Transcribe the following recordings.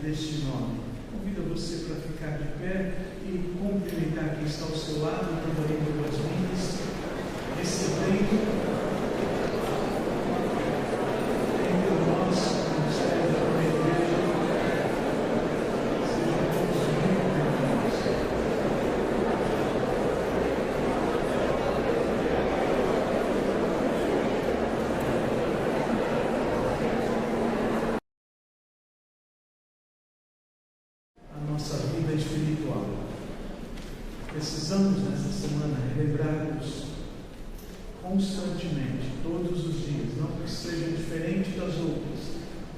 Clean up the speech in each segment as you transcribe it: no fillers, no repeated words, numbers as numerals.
deste nome. Convido você para ficar de pé e cumprimentar quem está ao seu lado, também pelas minhas, recebendo entre nós o mistério da igreja. Sejam todos muito bem-vindos. A nossa vida espiritual. Precisamos nessa semana relembrarmos constantemente, todos os dias, não que seja diferente das outras,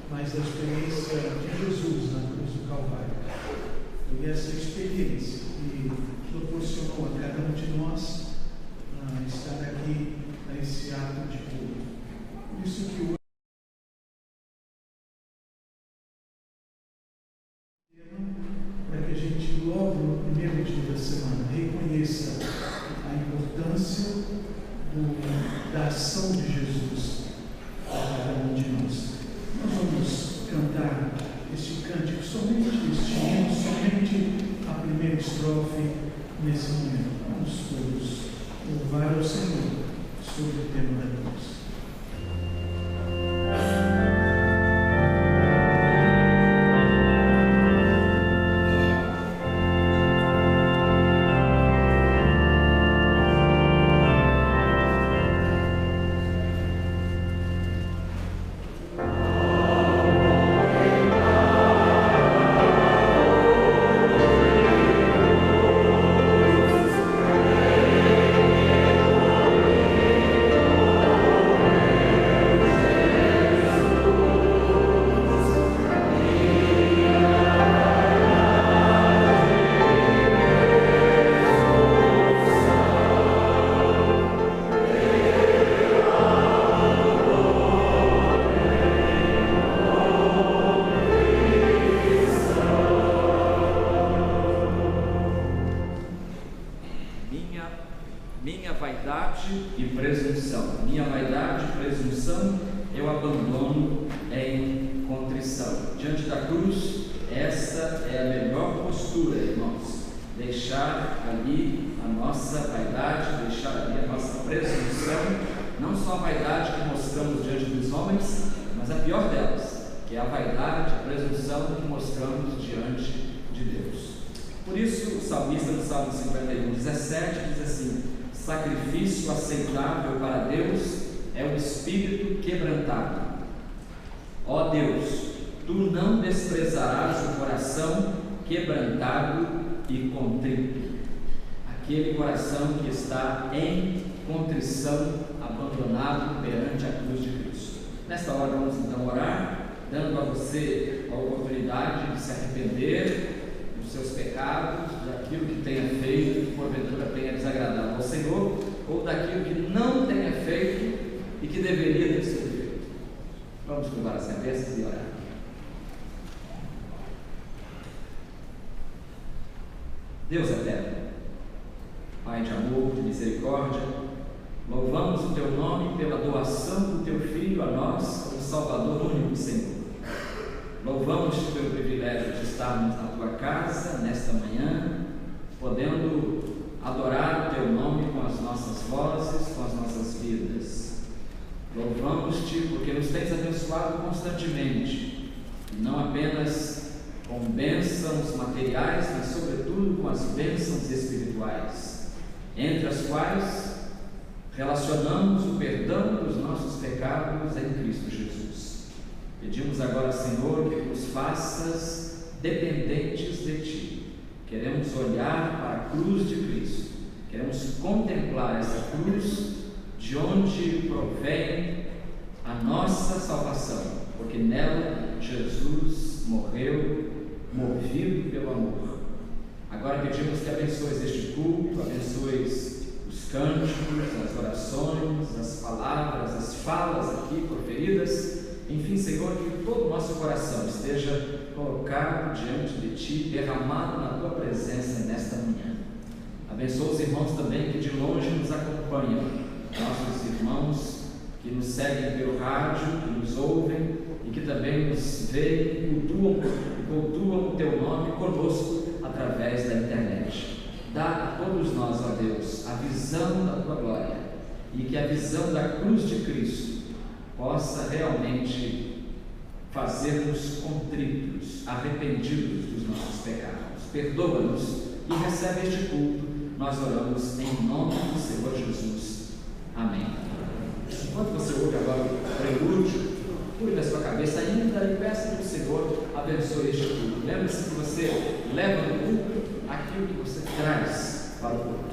mas da experiência de Jesus na cruz do Calvário. Foi essa experiência que proporcionou a cada um de nós estar aqui nesse ato de culto. Por isso que hoje para que a gente logo no primeiro dia da semana reconheça a importância da ação de Jesus a cada um de nós. Nós vamos cantar este cântico, somente este hino, somente a primeira estrofe nesse momento. Vamos todos louvar ao Senhor sobre o tema da cruz. Minha vaidade e presunção. Minha vaidade e presunção eu abandono em contrição. Diante da cruz, esta é a melhor postura, irmãos. Deixar ali a nossa vaidade, deixar ali a nossa presunção, não só a vaidade que mostramos diante dos homens, mas a pior delas, que é a vaidade, a presunção que mostramos diante de Deus. Por isso, o salmista no Salmo 51, 17 diz assim: sacrifício aceitável para Deus é o espírito quebrantado. Ó Deus, tu não desprezarás o coração quebrantado e contrito, aquele coração que está em contrição, abandonado perante a cruz de Cristo. Nesta hora vamos então orar, dando a você a oportunidade de se arrepender dos seus pecados, daquilo que tenha feito, que porventura tenha desagradado ao Senhor, ou daquilo que não tenha feito e que deveria ter sido feito. Vamos curvar as cabeças e orar. Deus eterno, Pai de amor, de misericórdia, louvamos o Teu nome pela doação do Teu Filho a nós como Salvador único, Senhor. Louvamos-te pelo privilégio de estarmos na Tua casa nesta manhã, podendo adorar o Teu nome com as nossas vozes, com as nossas vidas. Louvamos-te porque nos tens abençoado constantemente, e não apenas com bênçãos materiais, mas sobretudo com as bênçãos espirituais, entre as quais relacionamos o perdão dos nossos pecados em Cristo Jesus. Pedimos agora, Senhor, que nos faças dependentes de Ti. Queremos olhar para a cruz de Cristo, queremos contemplar essa cruz de onde provém a nossa salvação, porque nela Jesus morreu, movido pelo amor. Agora pedimos que abençoes este culto, abençoes os cânticos, as orações, as palavras, as falas aqui proferidas, enfim, Senhor, que todo o nosso coração esteja colocado diante de Ti, derramado na Tua presença nesta manhã. Abençoa os irmãos também que de longe nos acompanham, nossos irmãos que nos seguem pelo rádio, que nos ouvem e que também nos veem e cultuam o Teu nome conosco através da internet. Dá a todos nós, ó Deus, a visão da Tua glória, e que a visão da cruz de Cristo possa realmente fazer-nos contritos, arrependidos dos nossos pecados. Perdoa-nos e recebe este culto. Nós oramos em nome do Senhor Jesus. Amém. Enquanto você ouve agora o prelúdio, cure na sua cabeça ainda e peça que o Senhor abençoe este culto. Lembre-se que você leva no culto aquilo que você traz para o culto.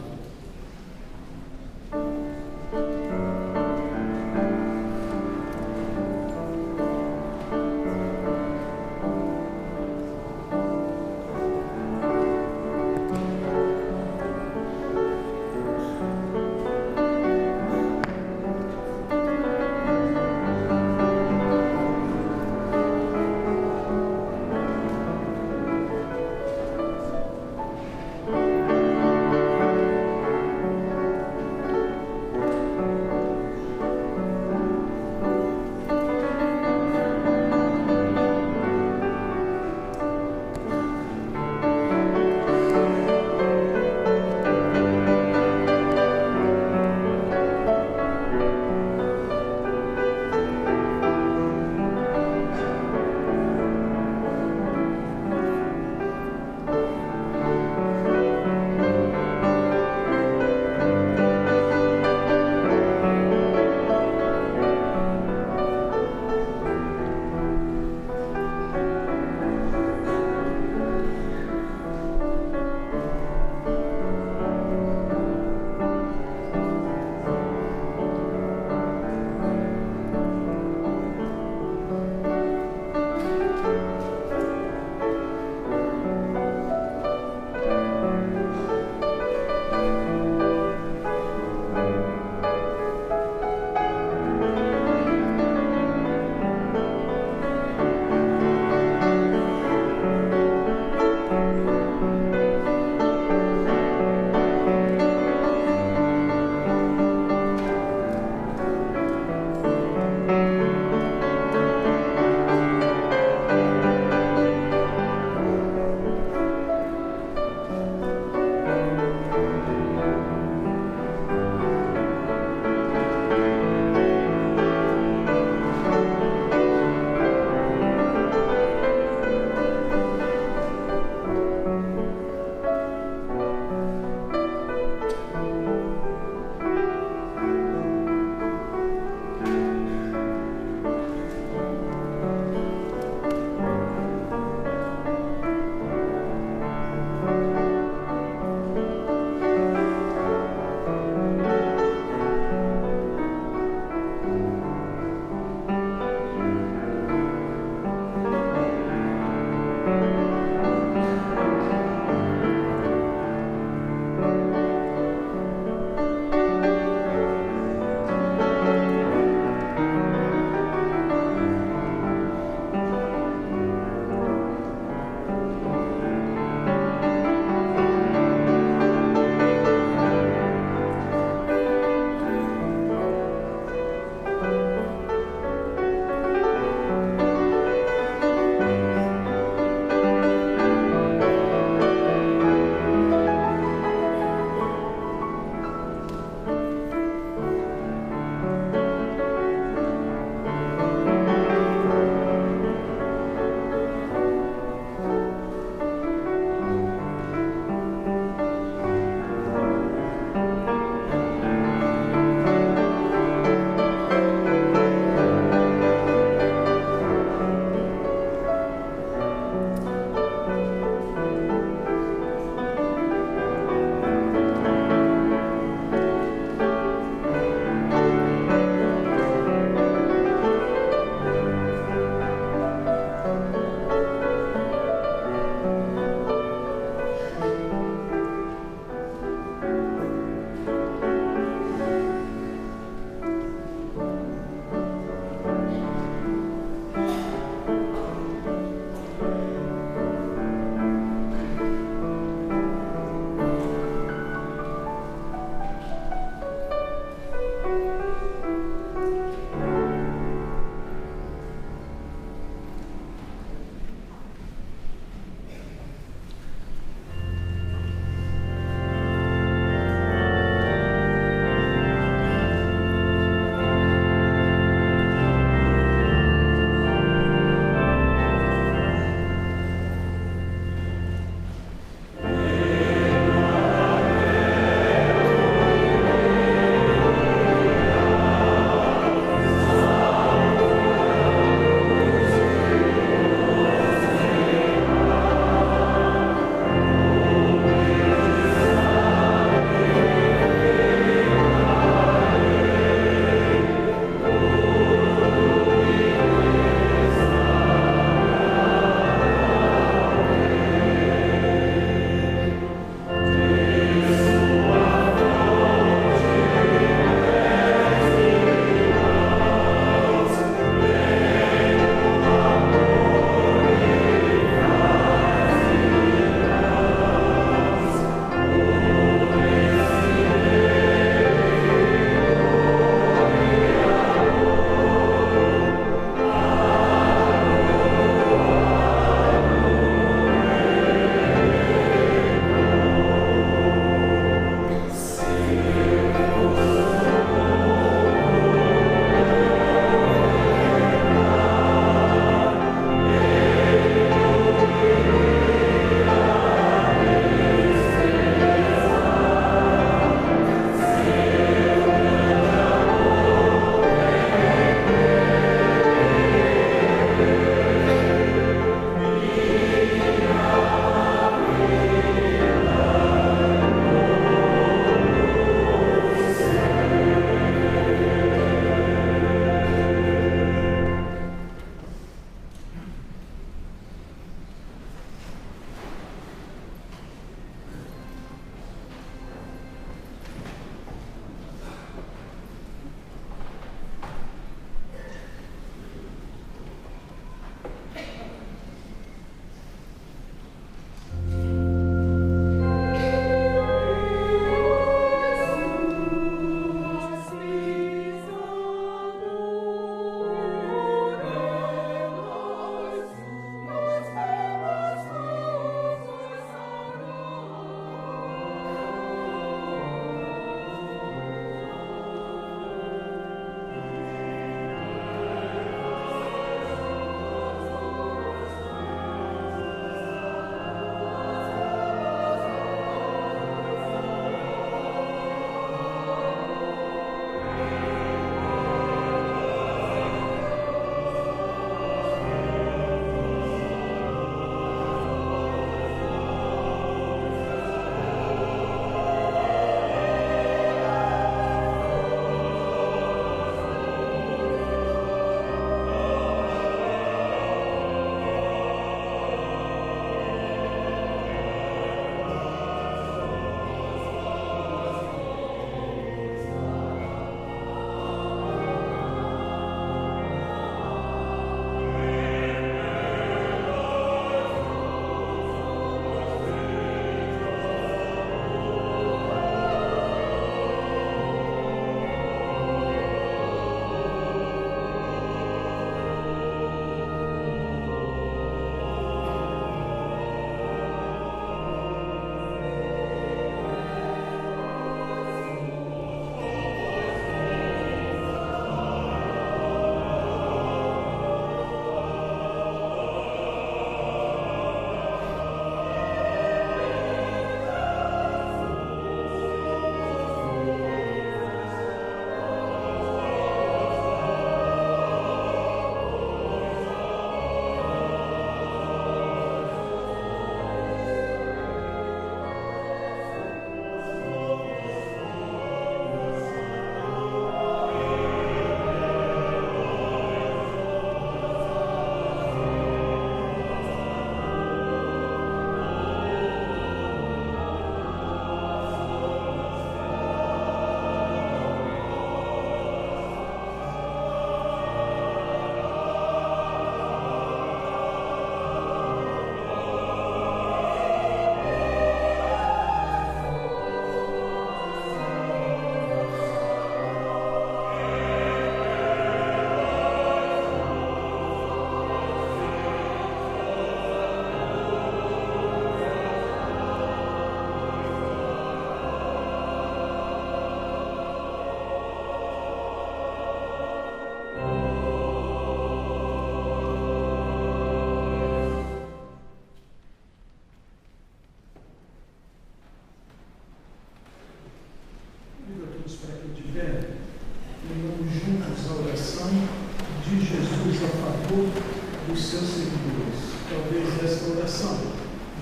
Escrituras. Talvez esta oração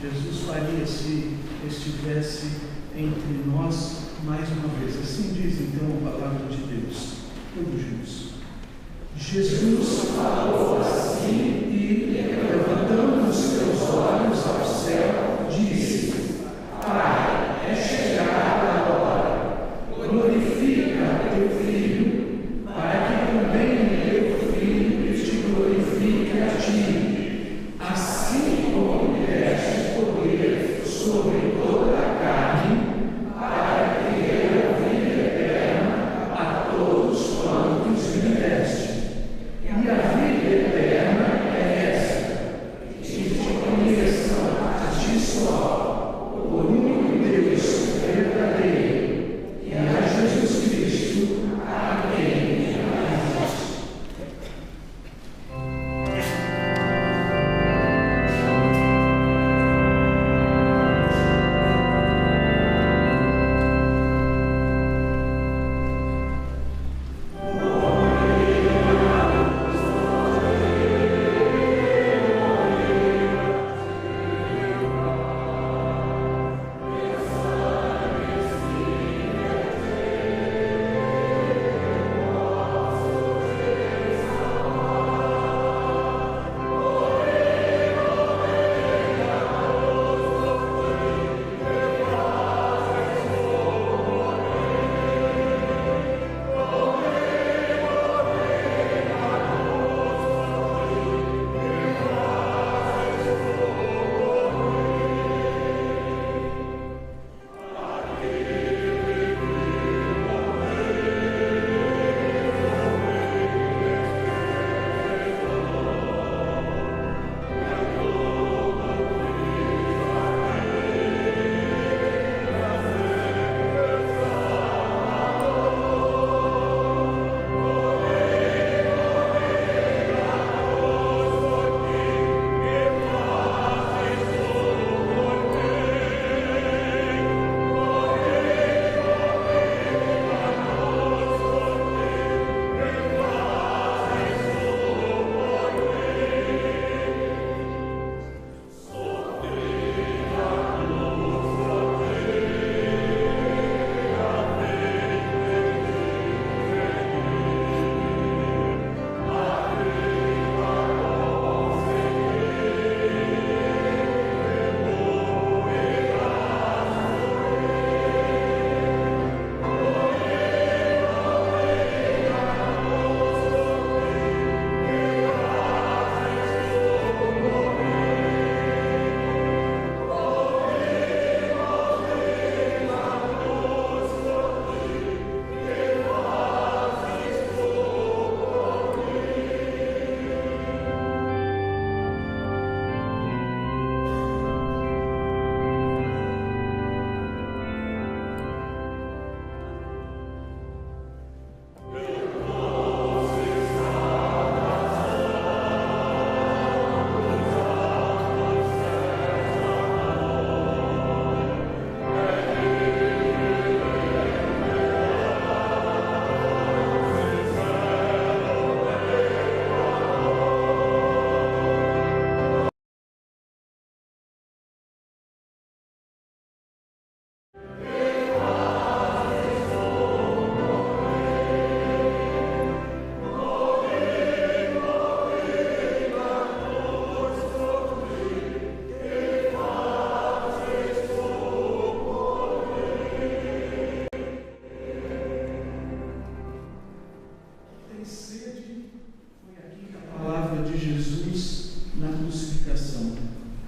Jesus faria se estivesse entre nós mais uma vez. Assim diz então a palavra de Deus. Todos juntos. Jesus falou assim e, levantando os seus olhos ao céu, disse: Pai, é chegada a hora. Glorifica teu Filho, para que também teu Filho te glorifique a ti, assim como lhe deste poder sobre toda a carne, para que dê a vida eterna a todos quantos lhe deste. E a vida eterna é esta: que te conheçam a ti só, o único Deus verdadeiro, e a Jesus Cristo, a quem enviaste.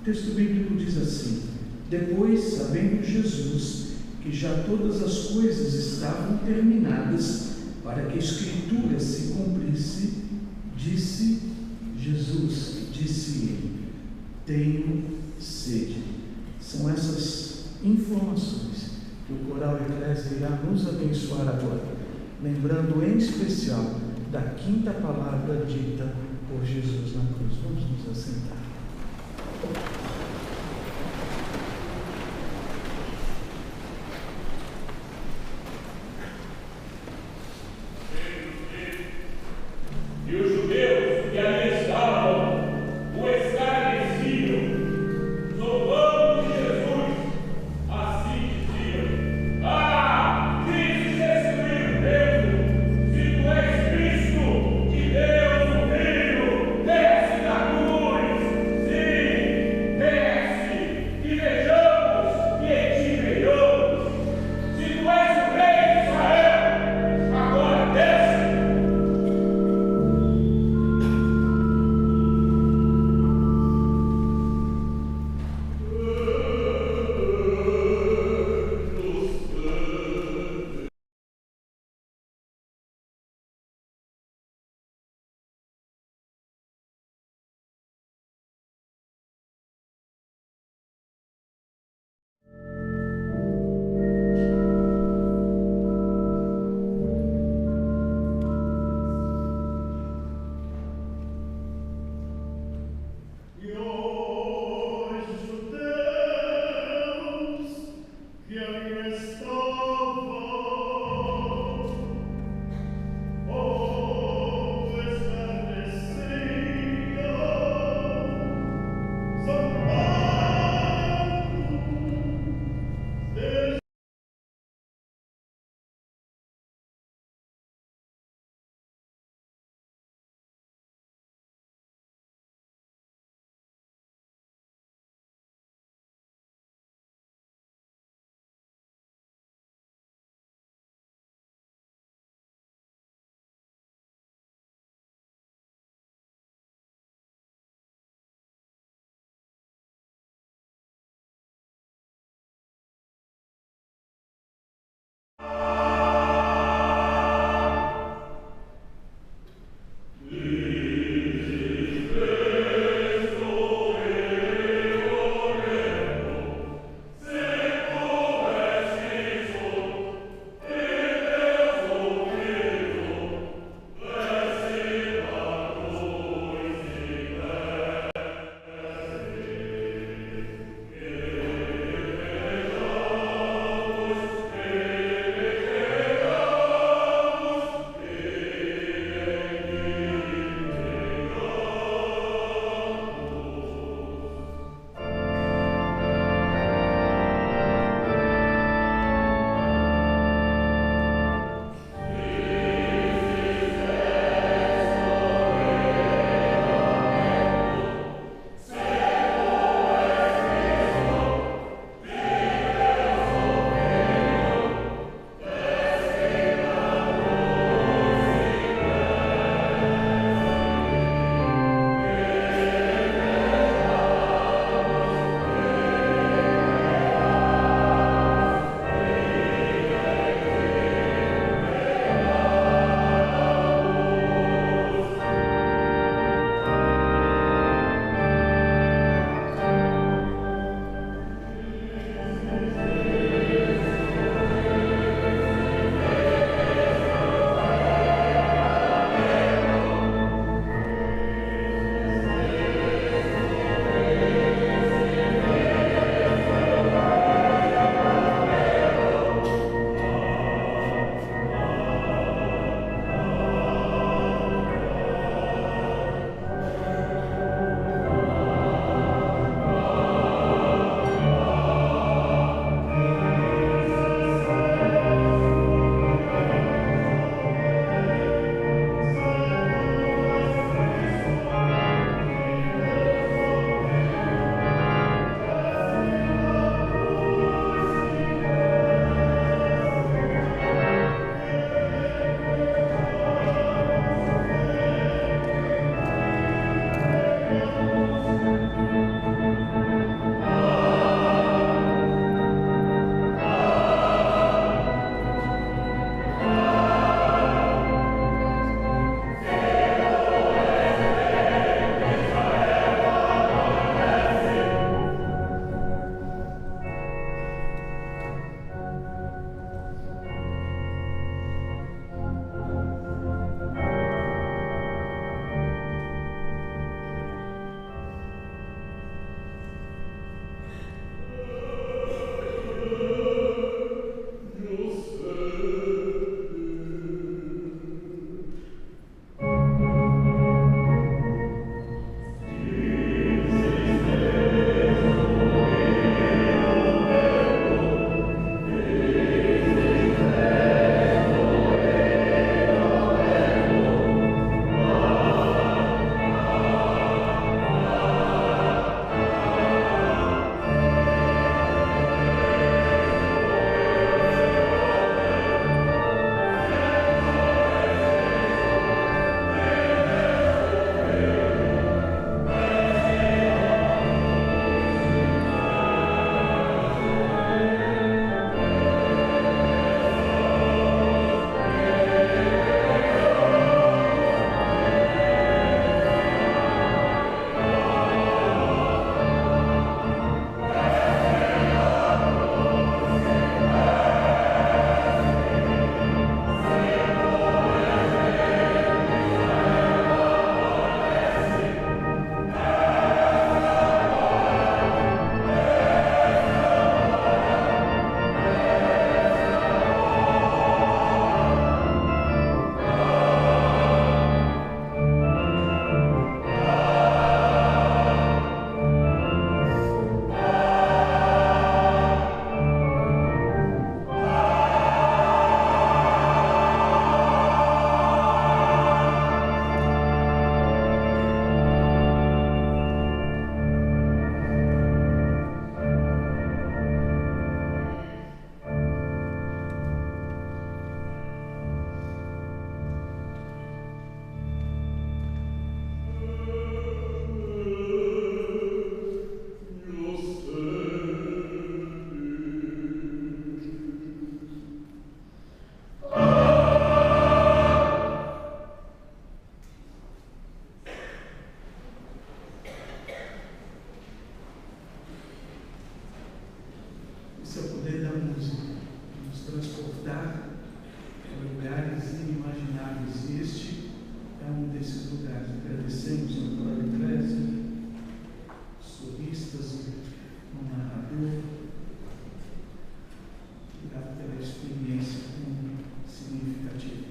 O texto bíblico diz assim: Depois, sabendo Jesus que já todas as coisas estavam terminadas, para que a Escritura se cumprisse, disse ele: tenho sede. São essas informações que o coral Eclésia irá nos abençoar agora, lembrando em especial da quinta palavra dita por Jesus na cruz. Vamos nos assentar. E os judeus que ali estavam o escravizaram socorristas, no narrador. Obrigado pela experiência tão significativa.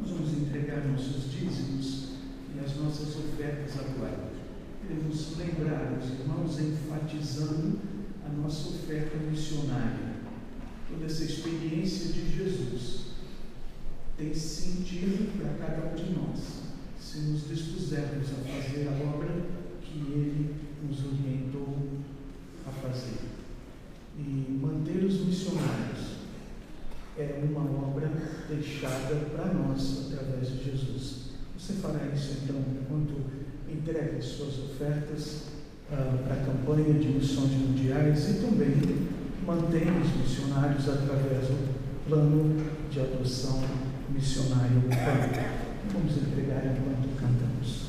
Nós vamos entregar nossos dízimos e as nossas ofertas agora. Queremos lembrar os irmãos, enfatizando a nossa oferta missionária. Toda essa experiência de Jesus tem sentido para cada um de nós, se nos dispusermos a fazer a obra que Ele nos orientou a fazer. E manter os missionários é uma obra deixada para nós através de Jesus. Você fará isso então enquanto entrega as suas ofertas para a campanha de missões mundiais e também mantém os missionários através do plano de adoção missionário. Vamos entregar enquanto cantamos.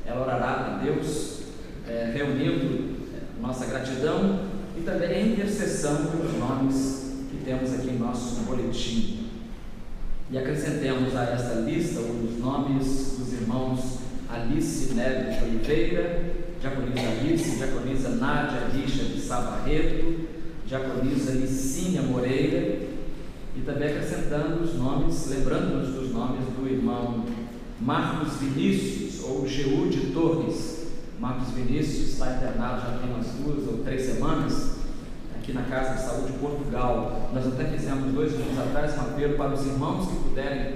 Ela orará a Deus, reunindo nossa gratidão e também a intercessão pelos nomes que temos aqui em nosso boletim. E acrescentemos a esta lista os nomes dos irmãos Alice Neves de Oliveira, diaconisa Alice, diaconisa Nádia Richa de Sabarreto, diaconisa Licínia Moreira, e também acrescentando os nomes, lembrando-nos dos nomes do irmão Marcos Vinícius, ou Geude Torres. Marcos Vinícius está internado já tem umas 2 ou 3 semanas, aqui na Casa de Saúde de Portugal. Nós até fizemos 2 dias atrás um apelo para os irmãos que puderem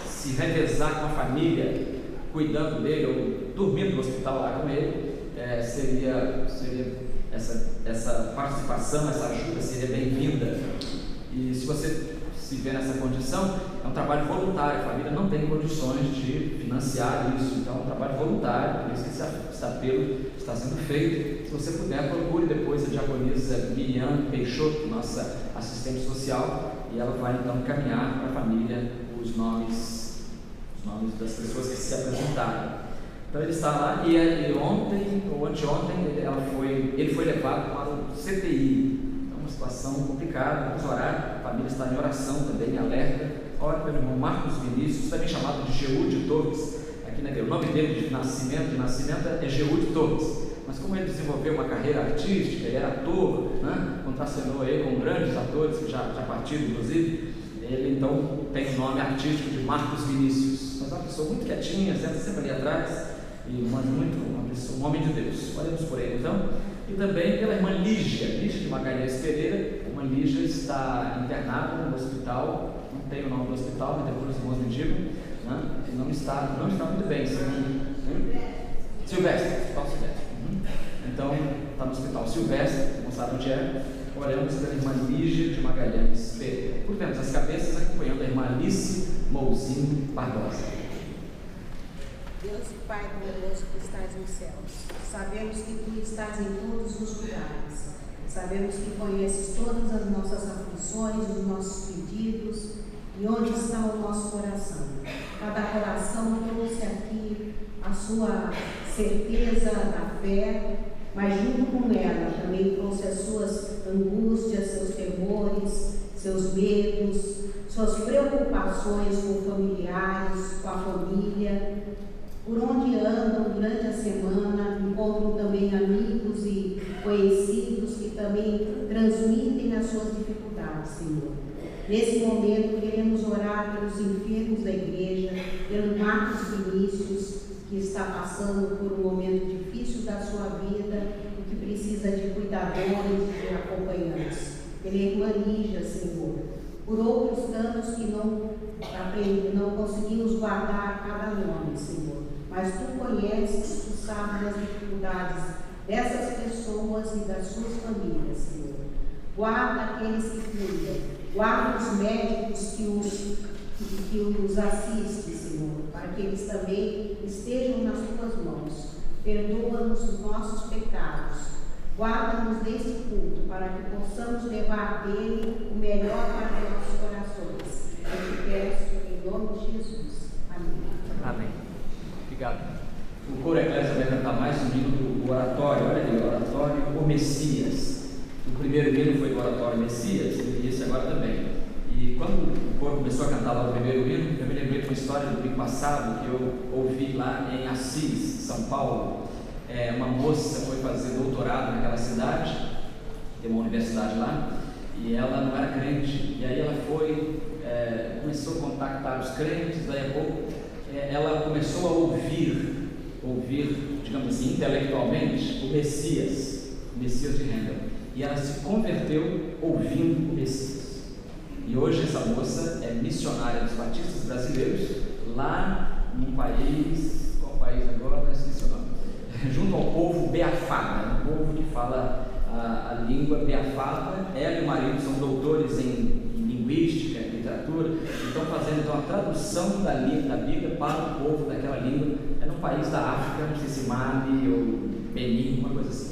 se revezar com a família, cuidando dele, ou dormindo no hospital lá com ele, seria essa participação, essa ajuda seria bem-vinda. E se você se vê nessa condição, é um trabalho voluntário, a família não tem condições de financiar isso, então é um trabalho voluntário, por isso que esse apelo está sendo feito. Se você puder, procure depois a diaconisa Miriam Peixoto, nossa assistente social, e ela vai então encaminhar para a família os nomes das pessoas que se apresentaram. Então ele está lá e ontem ou anteontem ele foi levado para o CTI. É uma situação complicada, vamos orar, a família está em oração também, em alerta. Ora pelo irmão Marcos Vinícius, também chamado de Geude Torres, aqui na igreja. O nome dele de nascimento é Geude Torres, mas como ele desenvolveu uma carreira artística, ele era ator, né? Contracenou aí com grandes atores que já partiram, inclusive, ele então tem o nome artístico de Marcos Vinícius, mas é uma pessoa muito quietinha, sempre ali atrás, um homem de Deus. Oremos por ele então. E também pela irmã Lígia de Magalhães Pereira. A irmã Lígia está internada no hospital, não tem o nome do hospital, mas depois os irmãos me digam, né? Não está muito bem, Silvestre, Hospital Silvestre. Então, está no Hospital Silvestre, não sabe onde é. Oramos pela irmã Lígia de Magalhães Pereira. Curvemos as cabeças acompanhando a irmã Alice Mouzinho Barbosa. Deus e Pai bondoso que estás nos céus, sabemos que Tu estás em todos os lugares, sabemos que conheces todas as nossas aflições, os nossos pedidos e onde está o nosso coração. Cada coração trouxe aqui a sua certeza da fé, mas junto com ela também trouxe as suas angústias, seus temores, seus medos, suas preocupações com familiares, com a família. Por onde andam durante a semana, encontram também amigos e conhecidos que também transmitem as suas dificuldades, Senhor. Nesse momento, queremos orar pelos enfermos da igreja, pelo Marcos Vinícius, que está passando por um momento difícil da sua vida e que precisa de cuidadores e acompanhantes. Pela irmã Lígia, Senhor. Por outros tantos que não conseguimos guardar cada nome, Senhor. Mas Tu conheces, Tu sabes as dificuldades dessas pessoas e das suas famílias, Senhor. Guarda aqueles que cuidam, guarda os médicos que os assistem, Senhor, para que eles também estejam nas Tuas mãos. Perdoa-nos os nossos pecados, guarda-nos desse culto, para que possamos levar dele o melhor para os nossos corações. Eu te peço em nome de Jesus. Amém. Amém. Obrigado. O coro Eclésia vai cantar mais um hino do oratório, olha ali, o oratório O Messias. O primeiro hino foi do oratório Messias, e esse agora também. E quando o coro começou a cantar lá o primeiro hino, eu me lembrei de uma história do domingo passado que eu ouvi lá em Assis, São Paulo. Uma moça foi fazer doutorado naquela cidade, tem uma universidade lá, e ela não era crente, e aí ela começou a contactar os crentes, daí a pouco ela começou a ouvir, digamos assim, intelectualmente, o Messias de Handel, e ela se converteu ouvindo o Messias. E hoje essa moça é missionária dos batistas brasileiros, lá num país, qual país agora? Esqueci o nome. Junto ao povo Beafada, um povo que fala a língua Beafada. Ela e o marido são doutores em linguística, em literatura, e estão fazendo então a tradução da Bíblia para o povo daquela língua. É num país da África, não sei se Mali ou Benin, uma coisa assim.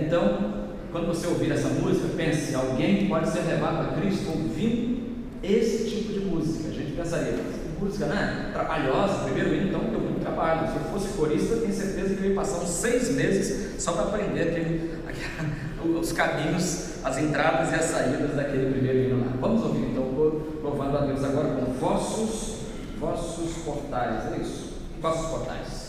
Então, quando você ouvir essa música, pense, alguém pode ser levado a Cristo ouvindo esse tipo de música. A gente pensaria, música, né? Trabalhosa, primeiro hino, então deu muito trabalho. Se eu fosse corista, tenho certeza que eu ia passar uns 6 meses só para aprender os caminhos, as entradas e as saídas daquele primeiro hino lá. Vamos ouvir então, louvando a Deus agora com vossos portais, é isso? Vossos portais.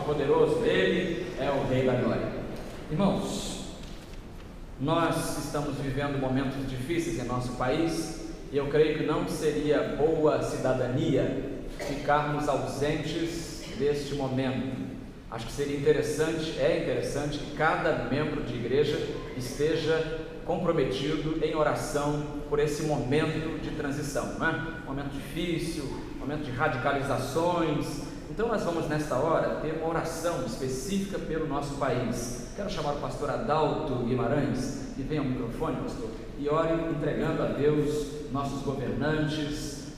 Todo-Poderoso, Ele é o Rei da Glória. Irmãos, nós estamos vivendo momentos difíceis em nosso país e eu creio que não seria boa cidadania ficarmos ausentes deste momento. Acho que seria interessante, interessante que cada membro de igreja esteja comprometido em oração por esse momento de transição, não é? Momento difícil, momento de radicalizações. Então nós vamos nesta hora ter uma oração específica pelo nosso país. Quero chamar o pastor Adalto Guimarães, que venha ao microfone, pastor, e ore entregando a Deus nossos governantes,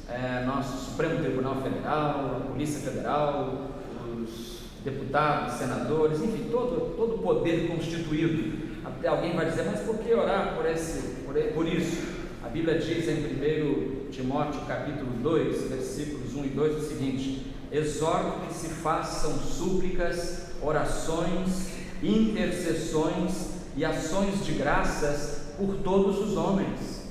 nosso Supremo Tribunal Federal, a Polícia Federal, os deputados, senadores, enfim, todo o poder constituído. Até alguém vai dizer, mas por que orar por isso? A Bíblia diz em 1 Timóteo capítulo 2, versículos 1 e 2 o seguinte: exorto que se façam súplicas, orações, intercessões e ações de graças por todos os homens,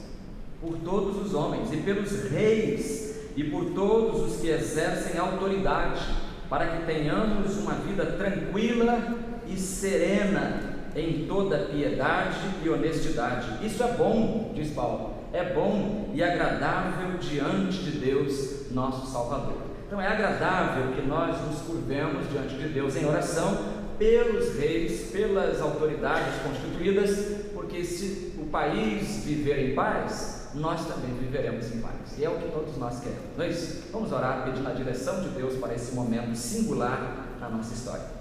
e pelos reis e por todos os que exercem autoridade, para que tenhamos uma vida tranquila e serena em toda piedade e honestidade. Isso é bom, diz Paulo, é bom e agradável diante de Deus, nosso Salvador. Então é agradável que nós nos curvemos diante de Deus em oração pelos reis, pelas autoridades constituídas, porque se o país viver em paz, nós também viveremos em paz, e é o que todos nós queremos, não é isso? Vamos orar pedindo a direção de Deus para esse momento singular na nossa história.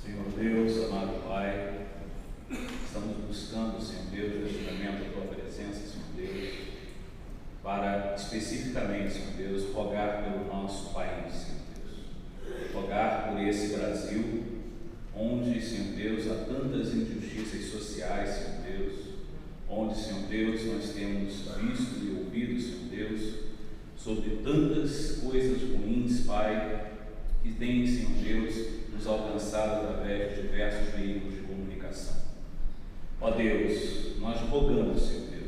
Senhor Deus, amado Pai, estamos buscando, Senhor Deus, neste momento a Tua presença, Senhor Deus, para especificamente, Senhor Deus, rogar pelo nosso país, Senhor Deus, rogar por esse Brasil, onde, Senhor Deus, há tantas injustiças sociais, Senhor Deus, onde, Senhor Deus, nós temos visto e ouvido, Senhor Deus, sobre tantas coisas ruins, Pai, que têm, Senhor Deus, nos alcançado através de diversos veículos de comunicação. Ó Deus, nós rogamos, Senhor Deus,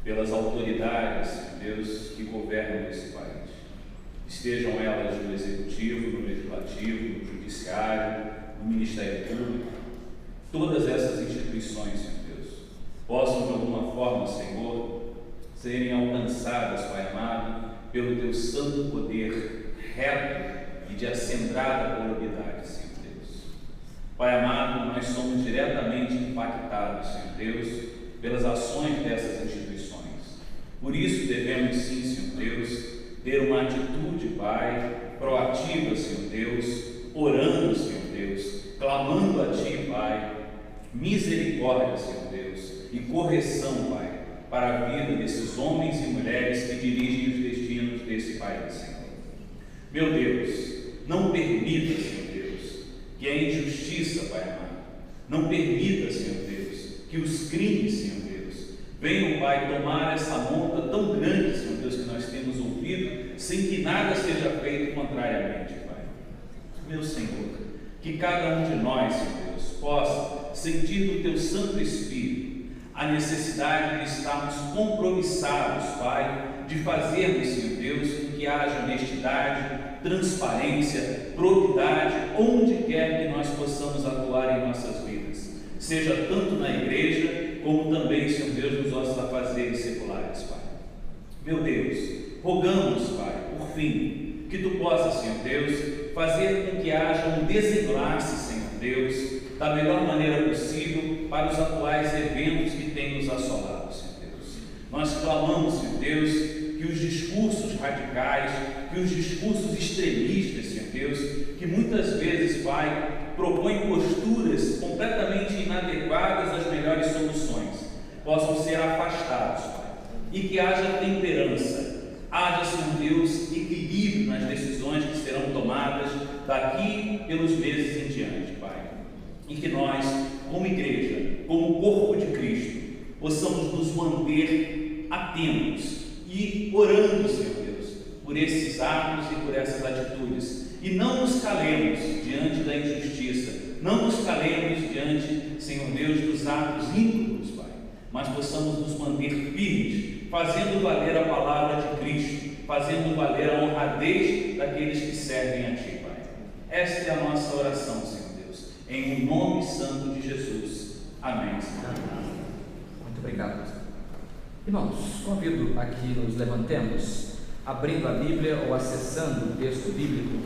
pelas autoridades, Senhor Deus, que governam esse país, estejam elas no Executivo, no Legislativo, no Judiciário, no Ministério Público, todas essas instituições, Senhor Deus, possam de alguma forma, Senhor, serem alcançadas, Pai amado, pelo Teu santo poder reto e de acendrada probidade, Senhor Deus. Pai amado, nós somos diretamente impactados, Senhor Deus, pelas ações dessas instituições. Por isso devemos sim, Senhor Deus, ter uma atitude, Pai, proativa, Senhor Deus, orando, Senhor Deus, clamando a Ti, Pai, misericórdia, Senhor Deus, e correção, Pai, para a vida desses homens e mulheres que dirigem os destinos desse país, Senhor. Meu Deus, não permita, Senhor Deus, que a injustiça, Pai amado, não permita, Senhor Deus, que os crimes, Senhor Deus, venham, Pai, tomar essa monta tão grande, Senhor Deus, que nós temos ouvido, sem que nada seja feito contrariamente, Pai. Meu Senhor, que cada um de nós, Senhor Deus, possa sentir do Teu Santo Espírito a necessidade de estarmos compromissados, Pai, de fazermos, Senhor Deus, com que haja honestidade, transparência, probidade, onde quer que nós possamos atuar em nossas vidas, seja tanto na igreja, como também, Senhor Deus, nos nossos afazeres seculares, Pai. Meu Deus, rogamos, Pai, por fim, que Tu possas, Senhor Deus, fazer com que haja um desenlace, Senhor Deus, da melhor maneira possível para os atuais eventos que têm nos assolado, Senhor Deus. Nós clamamos, Senhor Deus, que os discursos radicais, que os discursos extremistas, Senhor Deus, que muitas vezes, Pai, propõem posturas completamente inadequadas às melhores soluções, possam ser afastados, Pai, e que haja temperança, haja, Senhor Deus, equilíbrio nas decisões que serão tomadas daqui pelos meses em diante, Pai, e que nós, como igreja, como corpo de Cristo, possamos nos manter atentos e orando, Senhor Deus, por esses atos e por essas atitudes, e não nos calemos diante da injustiça, não nos calemos diante, Senhor Deus, dos atos ímpios, Pai, mas possamos nos manter firmes, fazendo valer a palavra de Cristo, fazendo valer a honradez daqueles que servem a Ti, Pai. Esta é a nossa oração, Senhor Deus, em nome santo de Jesus. Amém, Senhor. Muito obrigado. Irmãos, convido a que nos levantemos, abrindo a Bíblia ou acessando o texto bíblico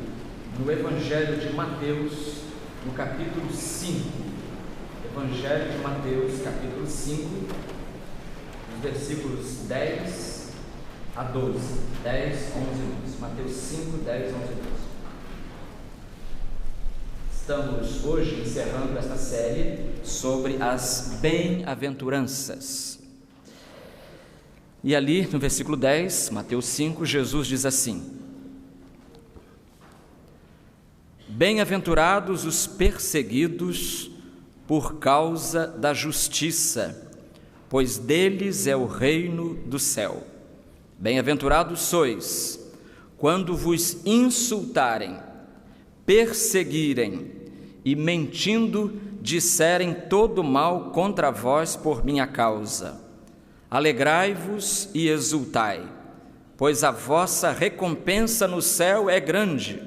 no Evangelho de Mateus, no capítulo 5. Evangelho de Mateus, capítulo 5, os versículos 10 a 12. 10, 11 e 12. Mateus 5, 10, 11 e 12. Estamos hoje encerrando esta série sobre as bem-aventuranças. E ali no versículo 10, Mateus 5, Jesus diz assim: Bem-aventurados os perseguidos por causa da justiça, pois deles é o reino do céu. Bem-aventurados sois, quando vos insultarem, perseguirem e mentindo disserem todo mal contra vós por minha causa. Alegrai-vos e exultai, pois a vossa recompensa no céu é grande,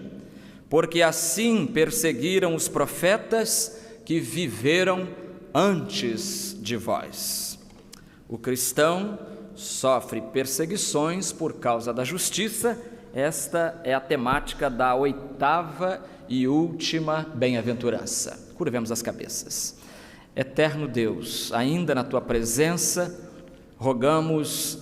porque assim perseguiram os profetas que viveram antes de vós. O cristão sofre perseguições por causa da justiça. Esta é a temática da 8ª e última bem-aventurança. Curvemos as cabeças. Eterno Deus, ainda na Tua presença, rogamos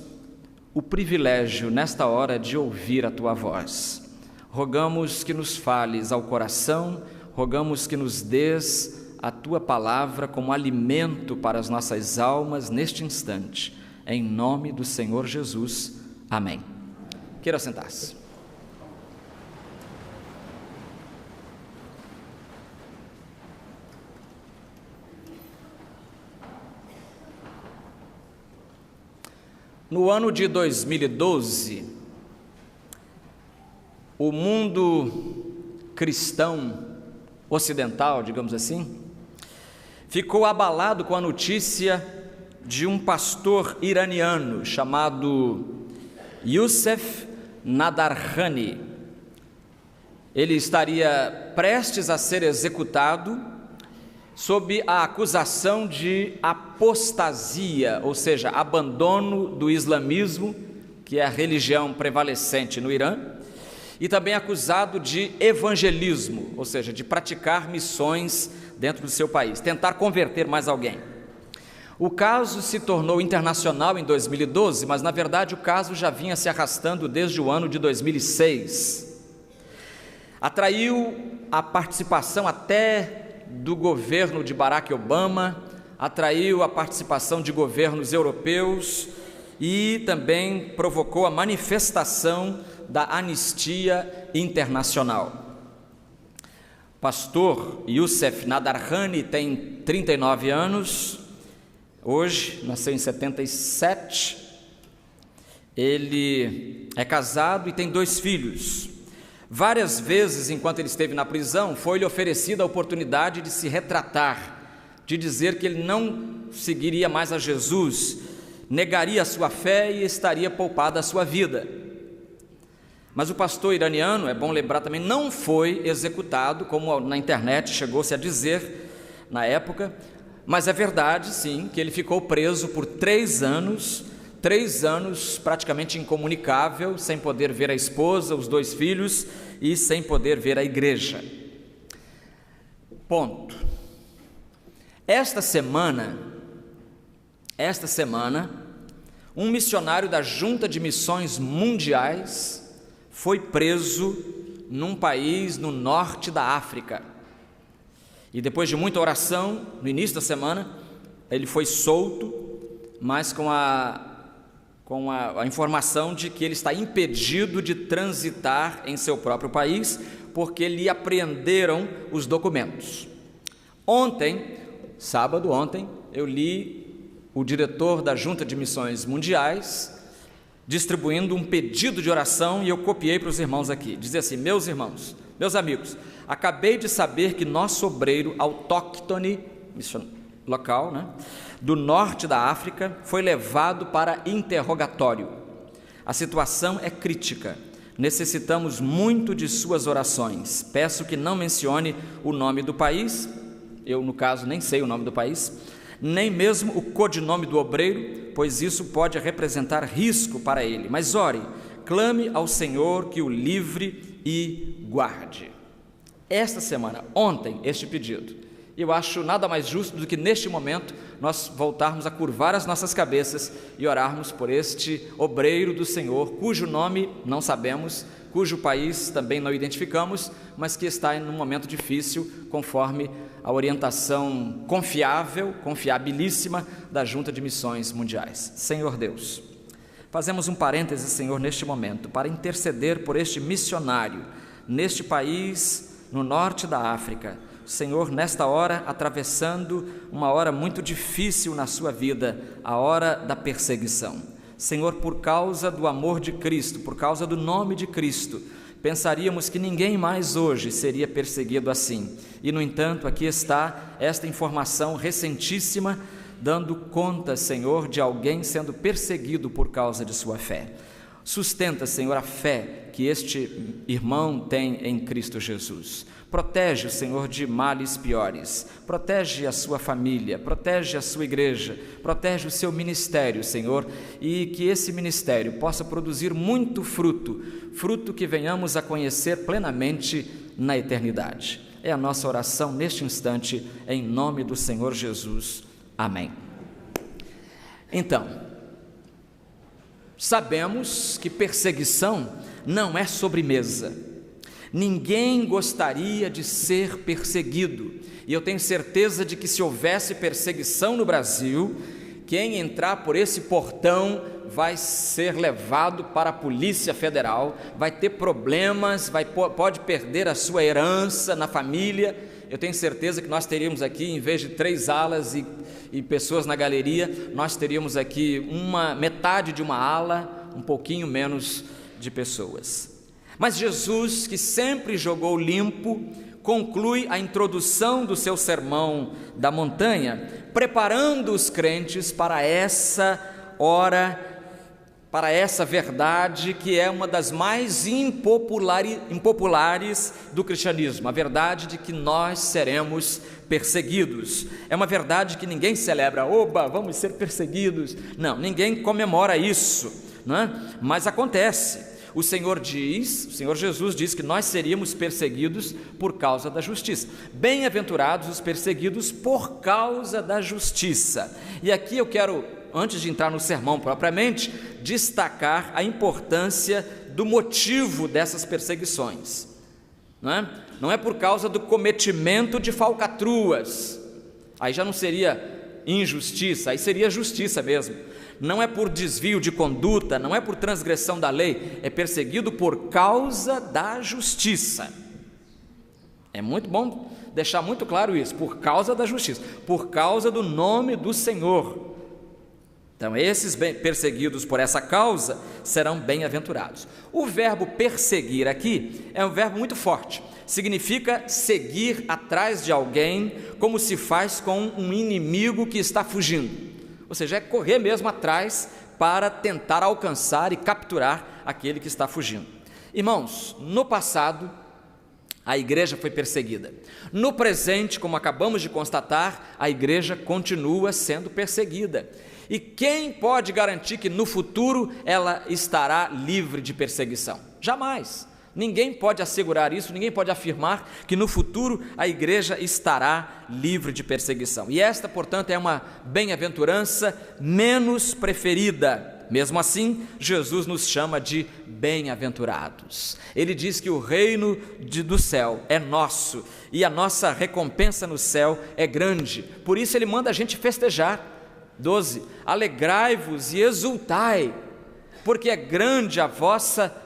o privilégio nesta hora de ouvir a Tua voz. Rogamos que nos fales ao coração, rogamos que nos dês a Tua palavra como alimento para as nossas almas neste instante. Em nome do Senhor Jesus. Amém. Queira sentar-se. No ano de 2012, o mundo cristão ocidental, digamos assim, ficou abalado com a notícia de um pastor iraniano chamado Youssef Nadarkhani. Ele estaria prestes a ser executado sob a acusação de apostasia, ou seja, abandono do islamismo, que é a religião prevalecente no Irã, e também acusado de evangelismo, ou seja, de praticar missões dentro do seu país, tentar converter mais alguém. O caso se tornou internacional em 2012, mas na verdade o caso já vinha se arrastando desde o ano de 2006. Atraiu a participação até do governo de Barack Obama, atraiu a participação de governos europeus e também provocou a manifestação da Anistia Internacional. Pastor Youssef Nadarkhani tem 39 anos, hoje, nasceu em 77, ele é casado e tem 2 filhos. Várias vezes, enquanto ele esteve na prisão, foi-lhe oferecida a oportunidade de se retratar, de dizer que ele não seguiria mais a Jesus, negaria a sua fé e estaria poupada a sua vida. Mas o pastor iraniano, é bom lembrar também, não foi executado, como na internet chegou-se a dizer na época, mas é verdade, sim, que ele ficou preso por 3 anos praticamente incomunicável, sem poder ver a esposa, os 2 filhos e sem poder ver a igreja. Ponto. Esta semana, um missionário da Junta de Missões Mundiais foi preso num país no norte da África. E depois de muita oração, no início da semana, ele foi solto, mas com a informação de que ele está impedido de transitar em seu próprio país, porque lhe apreenderam os documentos. Sábado, eu li o diretor da Junta de Missões Mundiais distribuindo um pedido de oração e eu copiei para os irmãos aqui. Dizia assim: meus irmãos, meus amigos, acabei de saber que nosso obreiro autóctone, local, do norte da África, foi levado para interrogatório. A situação é crítica. necessitamos muito de suas orações. Peço que não mencione o nome do país, eu no caso nem sei o nome do país, nem mesmo o codinome do obreiro, pois isso pode representar risco para ele. Mas ore, clame ao Senhor que o livre e guarde. Esta semana, ontem, este pedido. Eu acho nada mais justo do que neste momento nós voltarmos a curvar as nossas cabeças e orarmos por este obreiro do Senhor, cujo nome não sabemos, cujo país também não identificamos, mas que está em um momento difícil, conforme a orientação confiabilíssima da Junta de Missões Mundiais. Senhor Deus, fazemos um parêntese, Senhor, neste momento, para interceder por este missionário, neste país, no norte da África, Senhor, nesta hora, atravessando uma hora muito difícil na sua vida, a hora da perseguição. Senhor, por causa do amor de Cristo, por causa do nome de Cristo, pensaríamos que ninguém mais hoje seria perseguido assim. E, no entanto, aqui está esta informação recentíssima, dando conta, Senhor, de alguém sendo perseguido por causa de sua fé. Sustenta, Senhor, a fé que este irmão tem em Cristo Jesus. Protege o Senhor de males piores, protege a sua família, protege a sua igreja, protege o seu ministério, Senhor, e que esse ministério possa produzir muito fruto, fruto que venhamos a conhecer plenamente na eternidade. É a nossa oração neste instante, em nome do Senhor Jesus. Amém. Então, sabemos que perseguição não é sobremesa. Ninguém gostaria de ser perseguido, e eu tenho certeza de que se houvesse perseguição no Brasil, quem entrar por esse portão vai ser levado para a Polícia Federal, vai ter problemas, pode perder a sua herança na família. Eu tenho certeza que nós teríamos aqui, em vez de 3 alas e pessoas na galeria, nós teríamos aqui metade de uma ala, um pouquinho menos de pessoas. Mas Jesus, que sempre jogou limpo, conclui a introdução do seu sermão da montanha, preparando os crentes para essa hora, para essa verdade que é uma das mais impopulares do cristianismo, a verdade de que nós seremos perseguidos. É uma verdade que ninguém celebra, oba, vamos ser perseguidos. Não, ninguém comemora isso, não é? Mas acontece. O Senhor Jesus diz que nós seríamos perseguidos por causa da justiça. Bem-aventurados os perseguidos por causa da justiça. E aqui eu quero, antes de entrar no sermão propriamente, destacar a importância do motivo dessas perseguições. Não é por causa do cometimento de falcatruas, aí já não seria injustiça, aí seria justiça mesmo. Não é por desvio de conduta, não é por transgressão da lei, é perseguido por causa da justiça. É muito bom deixar muito claro isso, por causa da justiça, por causa do nome do Senhor. Então, esses perseguidos por essa causa serão bem-aventurados. O verbo perseguir aqui é um verbo muito forte, significa seguir atrás de alguém, como se faz com um inimigo que está fugindo. Ou seja, é correr mesmo atrás para tentar alcançar e capturar aquele que está fugindo. Irmãos, no passado, a igreja foi perseguida. No presente, como acabamos de constatar, a igreja continua sendo perseguida. E quem pode garantir que no futuro ela estará livre de perseguição? Jamais. Ninguém pode assegurar isso, ninguém pode afirmar que no futuro a igreja estará livre de perseguição. E esta, portanto, é uma bem-aventurança menos preferida. Mesmo assim, Jesus nos chama de bem-aventurados. Ele diz que o reino do céu é nosso e a nossa recompensa no céu é grande. Por isso ele manda a gente festejar. 12. Alegrai-vos e exultai, porque é grande a vossa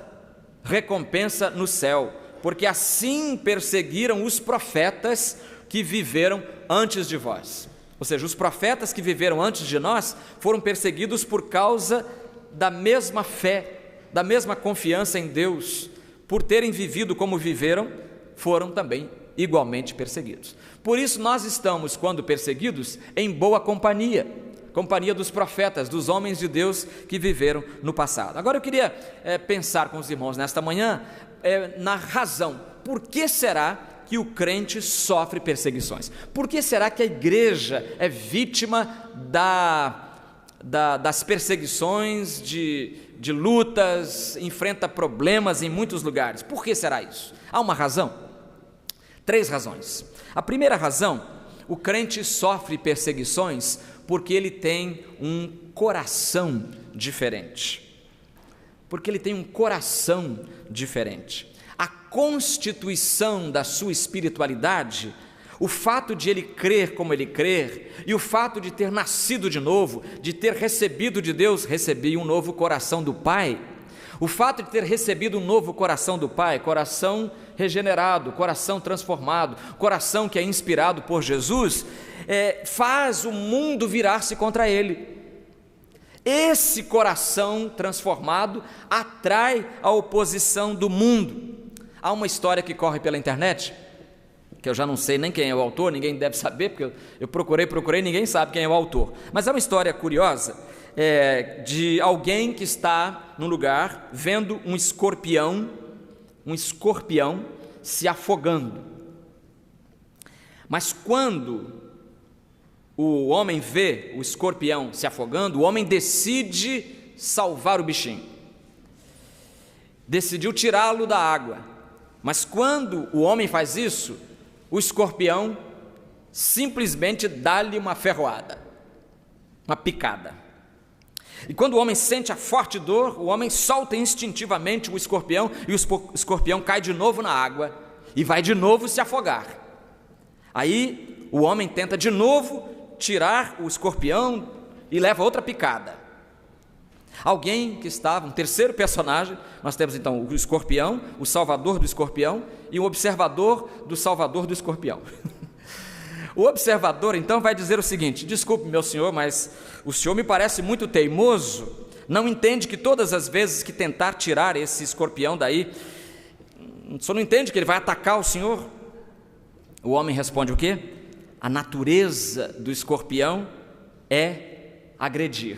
recompensa no céu, porque assim perseguiram os profetas que viveram antes de vós. Ou seja, os profetas que viveram antes de nós foram perseguidos por causa da mesma fé, da mesma confiança em Deus. Por terem vivido como viveram, foram também igualmente perseguidos. Por isso nós estamos, quando perseguidos, em boa companhia, companhia dos profetas, dos homens de Deus que viveram no passado. Agora eu queria pensar com os irmãos nesta manhã na razão. Por que será que o crente sofre perseguições? Por que será que a igreja é vítima das perseguições, de lutas, enfrenta problemas em muitos lugares? Por que será isso? Há uma razão? 3 razões. A primeira razão: o crente sofre perseguições porque ele tem um coração diferente. Porque ele tem um coração diferente. A constituição da sua espiritualidade, o fato de ele crer como ele crê, e o fato de ter nascido de novo, de ter recebido de Deus, recebi um novo coração do Pai. O fato de ter recebido um novo coração do Pai, coração regenerado, coração transformado, coração que é inspirado por Jesus, faz o mundo virar-se contra ele. Esse coração transformado atrai a oposição do mundo. Há uma história que corre pela internet, que eu já não sei nem quem é o autor, ninguém deve saber, porque eu procurei, ninguém sabe quem é o autor. Mas é uma história curiosa, de alguém que está num lugar vendo um escorpião se afogando. Mas quando o homem vê o escorpião se afogando, o homem decide salvar o bichinho. Decidiu tirá-lo da água. Mas quando o homem faz isso, o escorpião simplesmente dá-lhe uma ferroada, uma picada. E quando o homem sente a forte dor, o homem solta instintivamente o escorpião, e o escorpião cai de novo na água e vai de novo se afogar. Aí o homem tenta de novo tirar o escorpião e leva outra picada. Alguém que estava, um terceiro personagem, nós temos então o escorpião, o salvador do escorpião e o observador do salvador do escorpião. O observador então vai dizer o seguinte: desculpe, meu senhor, mas o senhor me parece muito teimoso, não entende que todas as vezes que tentar tirar esse escorpião daí, o senhor não entende que ele vai atacar o senhor? O homem responde o quê? A natureza do escorpião é agredir,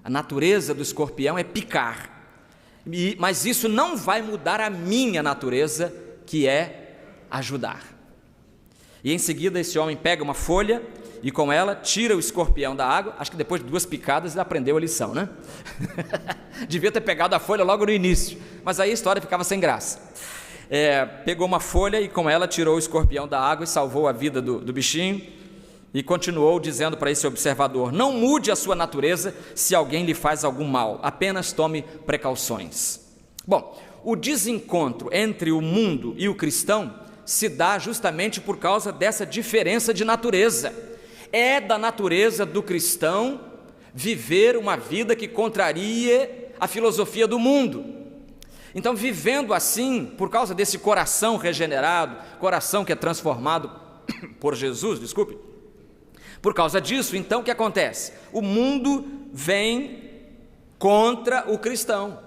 a natureza do escorpião é picar, mas isso não vai mudar a minha natureza, que é ajudar. E em seguida esse homem pega uma folha e com ela tira o escorpião da água. Acho que depois de 2 picadas ele aprendeu a lição, né? Devia ter pegado a folha logo no início, mas aí a história ficava sem graça. Pegou uma folha e com ela tirou o escorpião da água e salvou a vida do bichinho. E continuou dizendo para esse observador: não mude a sua natureza se alguém lhe faz algum mal, apenas tome precauções. Bom, o desencontro entre o mundo e o cristão se dá justamente por causa dessa diferença de natureza. É da natureza do cristão viver uma vida que contraria a filosofia do mundo. Então, vivendo assim, por causa desse coração regenerado, coração que é transformado por Jesus, por causa disso, então, o que acontece? O mundo vem contra o cristão.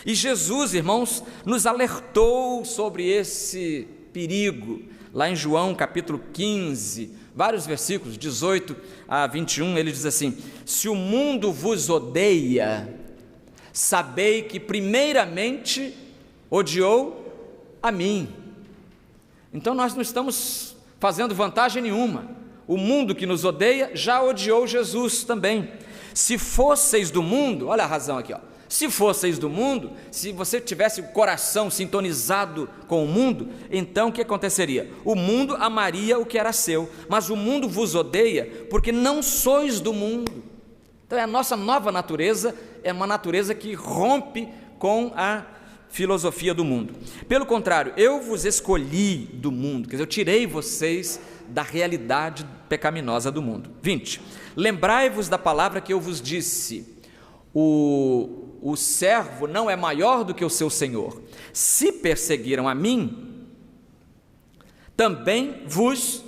E Jesus, irmãos, nos alertou sobre esse perigo. Lá em João capítulo 15, vários versículos, 18 a 21, ele diz assim: se o mundo vos odeia, sabei que primeiramente odiou a mim. Então nós não estamos fazendo vantagem nenhuma. O mundo que nos odeia já odiou Jesus também. Se fosseis do mundo, olha a razão aqui, ó. Se fosseis do mundo, se você tivesse o coração sintonizado com o mundo, então o que aconteceria? O mundo amaria o que era seu, mas o mundo vos odeia porque não sois do mundo. Então a nossa nova natureza é uma natureza que rompe com a filosofia do mundo. Pelo contrário, eu vos escolhi do mundo, quer dizer, eu tirei vocês da realidade pecaminosa do mundo. 20. Lembrai-vos da palavra que eu vos disse: o servo não é maior do que o seu senhor. Se perseguiram a mim, também vos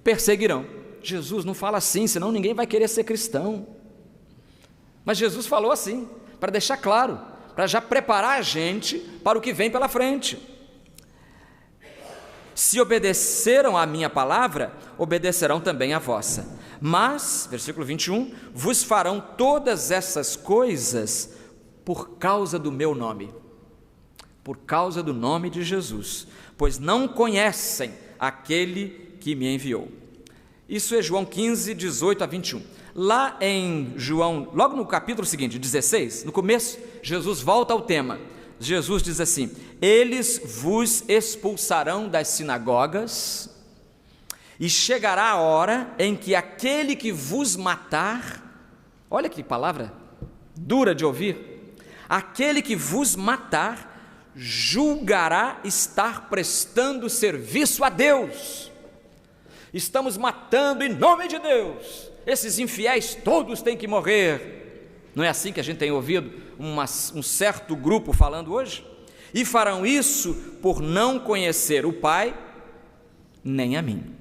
perseguirão. Jesus não fala assim, senão ninguém vai querer ser cristão. Mas Jesus falou assim, para deixar claro, para já preparar a gente para o que vem pela frente. Se obedeceram à minha palavra, obedecerão também à vossa. Mas, versículo 21, vos farão todas essas coisas por causa do meu nome. Por causa do nome de Jesus, pois não conhecem aquele que me enviou. Isso é João 15, 18 a 21. Lá em João, logo no capítulo seguinte, 16, no começo, Jesus volta ao tema. Jesus diz assim: eles vos expulsarão das sinagogas, e chegará a hora em que aquele que vos matar, olha que palavra dura de ouvir, aquele que vos matar, julgará estar prestando serviço a Deus. Estamos matando em nome de Deus, esses infiéis todos têm que morrer. Não é assim que a gente tem ouvido um certo grupo falando hoje? E farão isso por não conhecer o Pai, nem a mim.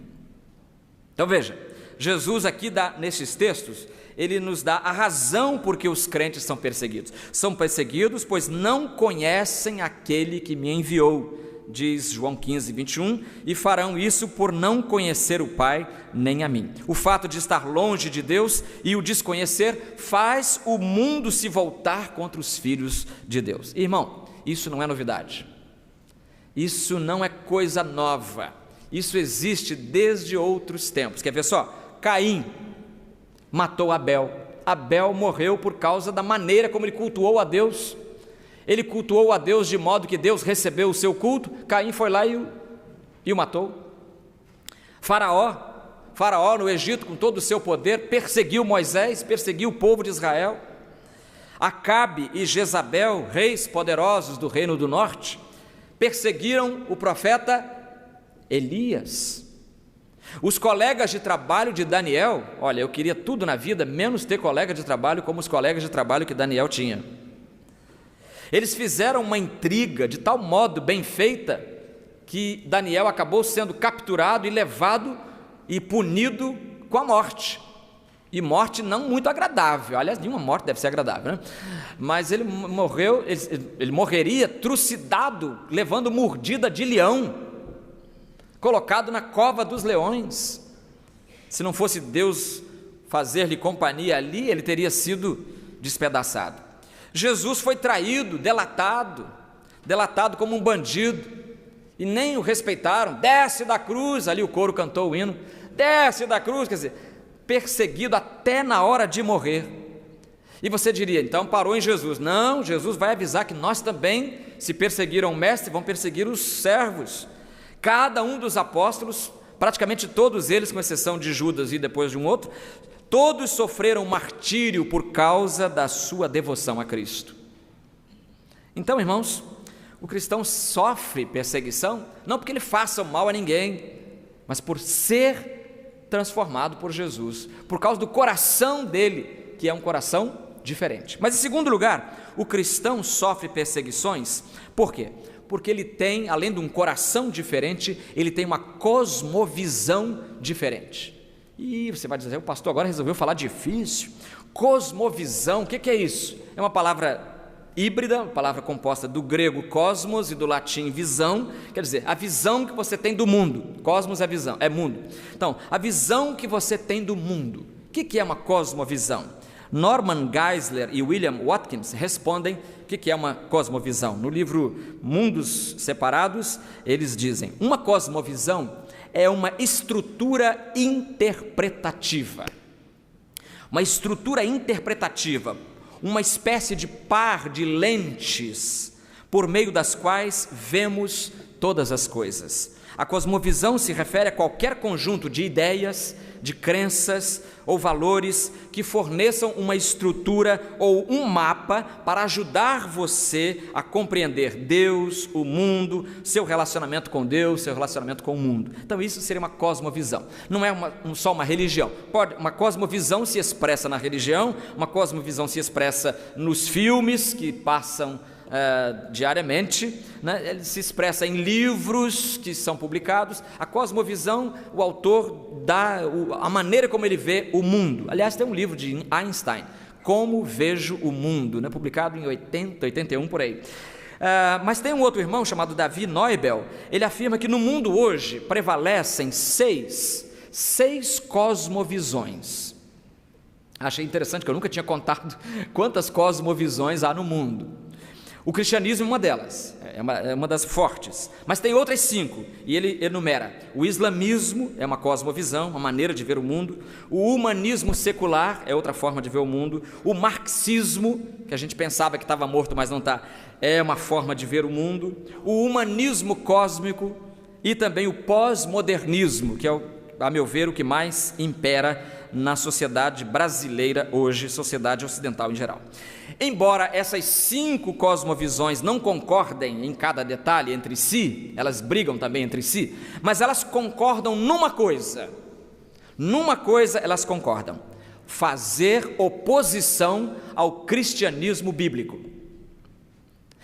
Então veja, Jesus aqui nesses textos, ele nos dá a razão por que os crentes são perseguidos. São perseguidos pois não conhecem aquele que me enviou, diz João 15, 21, e farão isso por não conhecer o Pai, nem a mim. O fato de estar longe de Deus e o desconhecer faz o mundo se voltar contra os filhos de Deus. Irmão, isso não é novidade, isso não é coisa nova, isso existe desde outros tempos. Quer ver só? Caim matou Abel. Abel morreu por causa da maneira como ele cultuou a Deus. Ele cultuou a Deus de modo que Deus recebeu o seu culto. Caim foi lá e o matou. Faraó no Egito, com todo o seu poder, perseguiu Moisés, perseguiu o povo de Israel. Acabe e Jezabel, reis poderosos do reino do norte, perseguiram o profeta Elias. Os colegas de trabalho de Daniel, olha, eu queria tudo na vida, menos ter colega de trabalho como os colegas de trabalho que Daniel tinha. Eles fizeram uma intriga de tal modo bem feita, que Daniel acabou sendo capturado e levado e punido com a morte. E morte não muito agradável, aliás, nenhuma morte deve ser agradável, né? Mas ele morreria trucidado, levando mordida de leão, colocado na cova dos leões. Se não fosse Deus fazer-lhe companhia ali, ele teria sido despedaçado. Jesus foi traído, delatado como um bandido, e nem o respeitaram. Desce da cruz, ali o coro cantou o hino, desce da cruz, quer dizer, perseguido até na hora de morrer. E você diria, então parou em Jesus. Não, Jesus vai avisar que nós também, se perseguiram o mestre, vão perseguir os servos. Cada um dos apóstolos, praticamente todos eles, com exceção de Judas e depois de um outro, todos sofreram martírio por causa da sua devoção a Cristo. Então, irmãos, o cristão sofre perseguição, não porque ele faça mal a ninguém, mas por ser transformado por Jesus, por causa do coração dele, que é um coração diferente. Mas em segundo lugar, o cristão sofre perseguições, por quê? Porque ele tem, além de um coração diferente, ele tem uma cosmovisão diferente. E você vai dizer, o pastor agora resolveu falar difícil. Cosmovisão, o que é isso? É uma palavra híbrida, uma palavra composta do grego cosmos e do latim visão, quer dizer, a visão que você tem do mundo. Cosmos é visão, é mundo. Então, a visão que você tem do mundo. O que é uma cosmovisão? Norman Geisler e William Watkins respondem o que é uma cosmovisão. No livro Mundos Separados, eles dizem: uma cosmovisão é uma estrutura interpretativa. Uma estrutura interpretativa, uma espécie de par de lentes por meio das quais vemos todas as coisas. A cosmovisão se refere a qualquer conjunto de ideias, de crenças ou valores que forneçam uma estrutura ou um mapa para ajudar você a compreender Deus, o mundo, seu relacionamento com Deus, seu relacionamento com o mundo. Então isso seria uma cosmovisão. Não é só uma religião. Uma cosmovisão se expressa na religião, uma cosmovisão se expressa nos filmes que passam diariamente, né? Ele se expressa em livros que são publicados. A cosmovisão, o autor dá a maneira como ele vê o mundo. Aliás, tem um livro de Einstein, Como Vejo o Mundo, né? Publicado em 80, 81 por aí. Mas tem um outro irmão chamado Davi Neubel, ele afirma que no mundo hoje prevalecem seis cosmovisões. Achei interessante, que eu nunca tinha contado quantas cosmovisões há no mundo. O cristianismo é uma delas, é uma das fortes, mas tem outras 5, e ele enumera: o islamismo é uma cosmovisão, uma maneira de ver o mundo; o humanismo secular é outra forma de ver o mundo; o marxismo, que a gente pensava que estava morto, mas não está, é uma forma de ver o mundo; o humanismo cósmico e também o pós-modernismo, que é, a meu ver, o que mais impera na sociedade brasileira hoje, sociedade ocidental em geral. Embora essas 5 cosmovisões não concordem em cada detalhe entre si, elas brigam também entre si, mas elas concordam numa coisa elas concordam: fazer oposição ao cristianismo bíblico.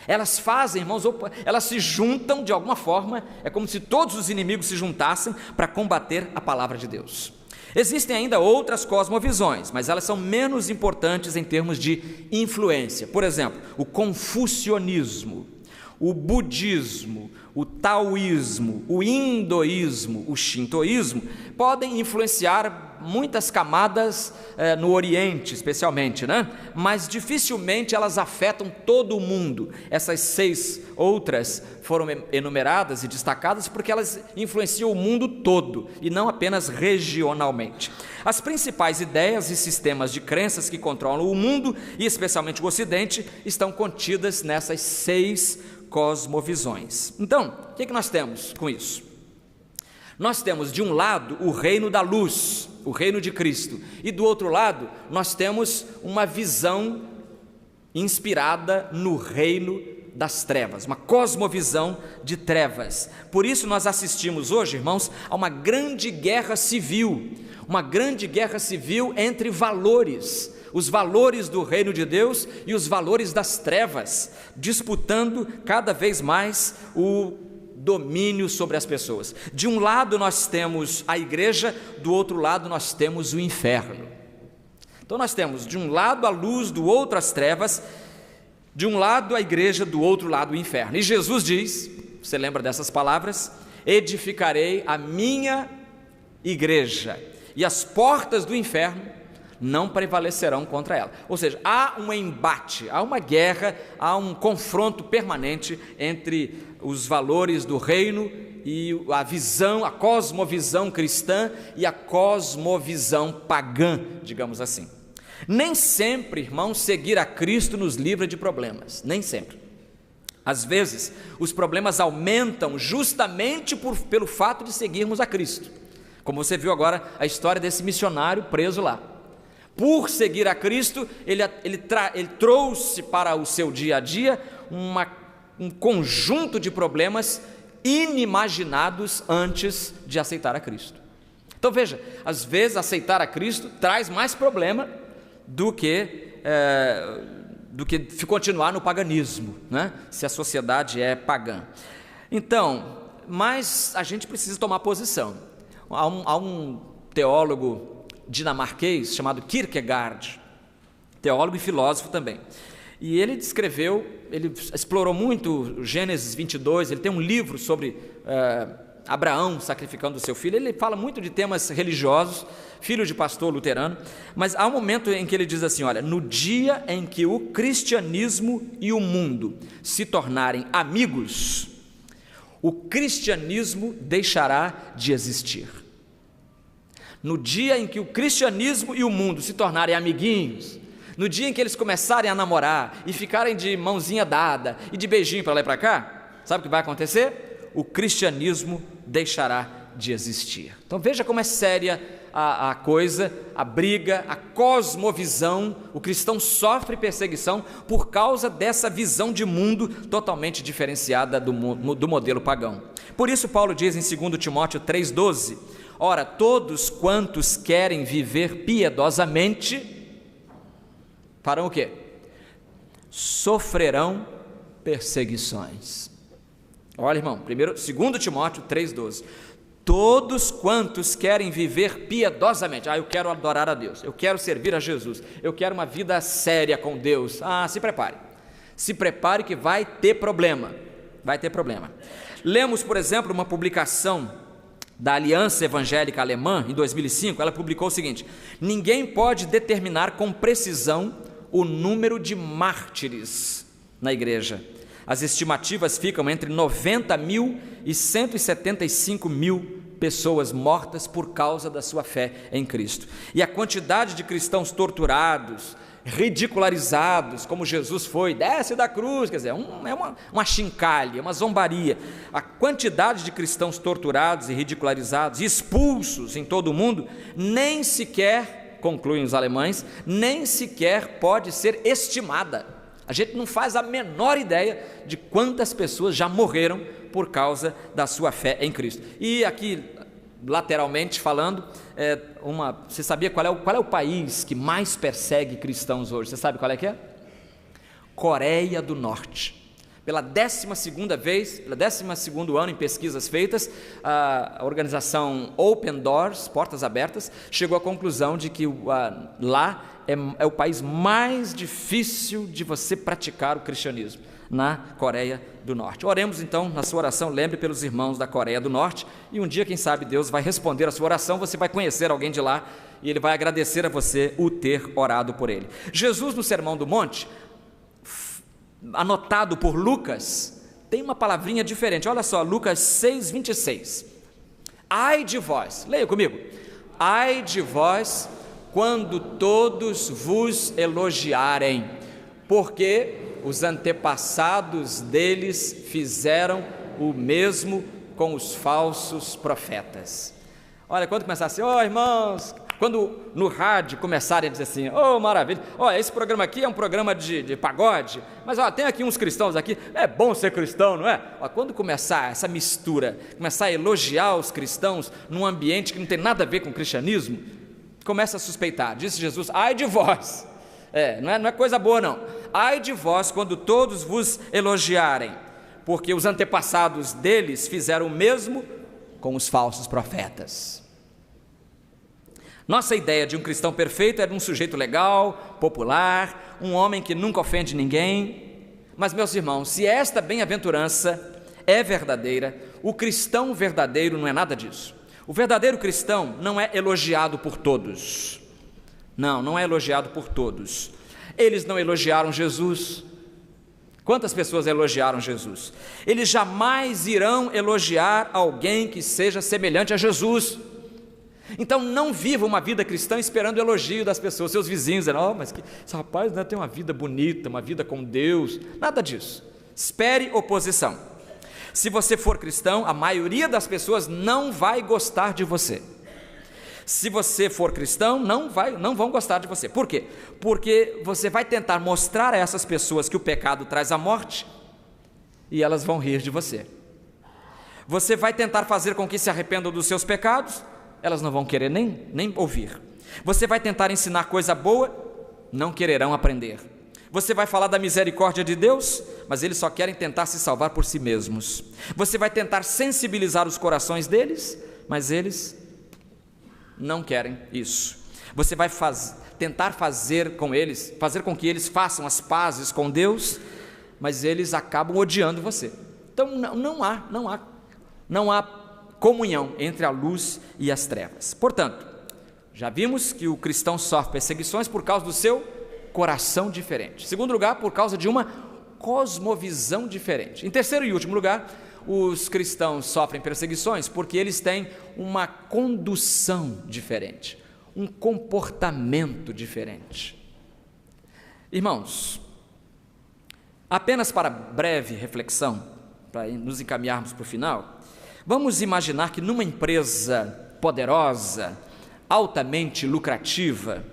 Elas fazem, irmãos, elas se juntam de alguma forma, é como se todos os inimigos se juntassem para combater a palavra de Deus. Existem ainda outras cosmovisões, mas elas são menos importantes em termos de influência. Por exemplo, o confucionismo, o budismo, o taoísmo, o hinduísmo, o shintoísmo podem influenciar muitas camadas no Oriente, especialmente, né? Mas dificilmente elas afetam todo o mundo. Essas 6 outras foram enumeradas e destacadas porque elas influenciam o mundo todo e não apenas regionalmente. As principais ideias e sistemas de crenças que controlam o mundo, e especialmente o Ocidente, estão contidas nessas 6 cosmovisões. Então, o que nós temos com isso? Nós temos de um lado o reino da luz, o reino de Cristo, e do outro lado nós temos uma visão inspirada no reino das trevas, uma cosmovisão de trevas. Por isso nós assistimos hoje, irmãos, a uma grande guerra civil entre valores, os valores do reino de Deus e os valores das trevas, disputando cada vez mais o domínio sobre as pessoas. De um lado nós temos a igreja, do outro lado nós temos o inferno. Então nós temos de um lado a luz, do outro as trevas, de um lado a igreja, do outro lado o inferno. E Jesus diz, você lembra dessas palavras? Edificarei a minha igreja, e as portas do inferno não prevalecerão contra ela. Ou seja, há um embate, há uma guerra, há um confronto permanente entre os valores do reino e a visão, a cosmovisão cristã e a cosmovisão pagã, digamos assim. Nem sempre, irmãos, seguir a Cristo nos livra de problemas, nem sempre. Às vezes, os problemas aumentam justamente pelo fato de seguirmos a Cristo. Como você viu agora a história desse missionário preso lá. Por seguir a Cristo, ele trouxe para o seu dia a dia um conjunto de problemas inimaginados antes de aceitar a Cristo. Então veja, às vezes aceitar a Cristo traz mais problema do que continuar no paganismo, né? Se a sociedade é pagã. Então, mas a gente precisa tomar posição. Há um teólogo dinamarquês chamado Kierkegaard, teólogo e filósofo também, e ele explorou muito Gênesis 22, ele tem um livro sobre Abraão sacrificando o seu filho, ele fala muito de temas religiosos, filho de pastor luterano, mas há um momento em que ele diz assim, olha, no dia em que o cristianismo e o mundo se tornarem amigos, o cristianismo deixará de existir. No dia em que o cristianismo e o mundo se tornarem amiguinhos, no dia em que eles começarem a namorar e ficarem de mãozinha dada e de beijinho para lá e para cá, sabe o que vai acontecer? O cristianismo deixará de existir. Então veja como é séria a coisa, a briga, a cosmovisão. O cristão sofre perseguição por causa dessa visão de mundo totalmente diferenciada do modelo pagão. Por isso Paulo diz em 2 Timóteo 3,12, ora, todos quantos querem viver piedosamente, farão o quê? Sofrerão perseguições. Olha, irmão, 2 Timóteo 3,12, todos quantos querem viver piedosamente, eu quero adorar a Deus, eu quero servir a Jesus, eu quero uma vida séria com Deus, se prepare, Se prepare que vai ter problema. Vai ter problema. Lemos, por exemplo, uma publicação da Aliança Evangélica Alemã, em 2005, ela publicou o seguinte: ninguém pode determinar com precisão o número de mártires na igreja. As estimativas ficam entre 90 mil e 175 mil pessoas mortas por causa da sua fé em Cristo. E a quantidade de cristãos torturados, ridicularizados, como Jesus foi, desce da cruz, quer dizer, é uma chincalha, uma zombaria. A quantidade de cristãos torturados e ridicularizados, expulsos em todo o mundo, nem sequer, concluem os alemães, nem sequer pode ser estimada. A gente não faz a menor ideia de quantas pessoas já morreram por causa da sua fé em Cristo. E aqui, lateralmente falando, você sabia qual é o país que mais persegue cristãos hoje? Você sabe qual é que é? Coreia do Norte. Pela 12ª vez, pelo 12º ano em pesquisas feitas, a organização Open Doors, Portas Abertas, chegou à conclusão de que lá é o país mais difícil de você praticar o cristianismo, na Coreia do Norte. Oremos então na sua oração, lembre pelos irmãos da Coreia do Norte, e um dia, quem sabe, Deus vai responder a sua oração, você vai conhecer alguém de lá, e ele vai agradecer a você o ter orado por ele. Jesus, no Sermão do Monte, anotado por Lucas, tem uma palavrinha diferente. Olha só, Lucas 6:26. Ai de vós, leia comigo: ai de vós quando todos vos elogiarem, porque os antepassados deles fizeram o mesmo com os falsos profetas. Olha, quando começar assim, irmãos, quando no rádio começarem a dizer assim, maravilha, esse programa aqui é um programa de pagode, mas tem aqui uns cristãos aqui, é bom ser cristão, não é? Quando começar essa mistura, começar a elogiar os cristãos num ambiente que não tem nada a ver com o cristianismo, começa a suspeitar. Disse Jesus: ai de vós, não é coisa boa não, ai de vós quando todos vos elogiarem, porque os antepassados deles fizeram o mesmo com os falsos profetas. Nossa ideia de um cristão perfeito é de um sujeito legal, popular, um homem que nunca ofende ninguém. Mas, meus irmãos, se esta bem-aventurança é verdadeira, o cristão verdadeiro não é nada disso. O verdadeiro cristão não é elogiado por todos. Não é elogiado por todos. Eles não elogiaram Jesus. Quantas pessoas elogiaram Jesus? Eles jamais irão elogiar alguém que seja semelhante a Jesus. Então não viva uma vida cristã esperando o elogio das pessoas, seus vizinhos, dizendo, mas esse rapaz tem uma vida bonita, uma vida com Deus. Nada disso. Espere oposição. Se você for cristão, a maioria das pessoas não vai gostar de você. Se você for cristão, não vão gostar de você. Por quê? Porque você vai tentar mostrar a essas pessoas que o pecado traz a morte e elas vão rir de você. Você vai tentar fazer com que se arrependam dos seus pecados, elas não vão querer nem ouvir. Você vai tentar ensinar coisa boa, não quererão aprender. Você vai falar da misericórdia de Deus, mas eles só querem tentar se salvar por si mesmos. Você vai tentar sensibilizar os corações deles, mas eles não querem isso. Você vai tentar fazer com que eles façam as pazes com Deus, mas eles acabam odiando você. Então não há comunhão entre a luz e as trevas. Portanto, já vimos que o cristão sofre perseguições por causa do seu coração diferente. Em segundo lugar, por causa de uma cosmovisão diferente. Em terceiro e último lugar, os cristãos sofrem perseguições porque eles têm uma condução diferente, um comportamento diferente. Irmãos, apenas para breve reflexão, para nos encaminharmos para o final, vamos imaginar que numa empresa poderosa, altamente lucrativa,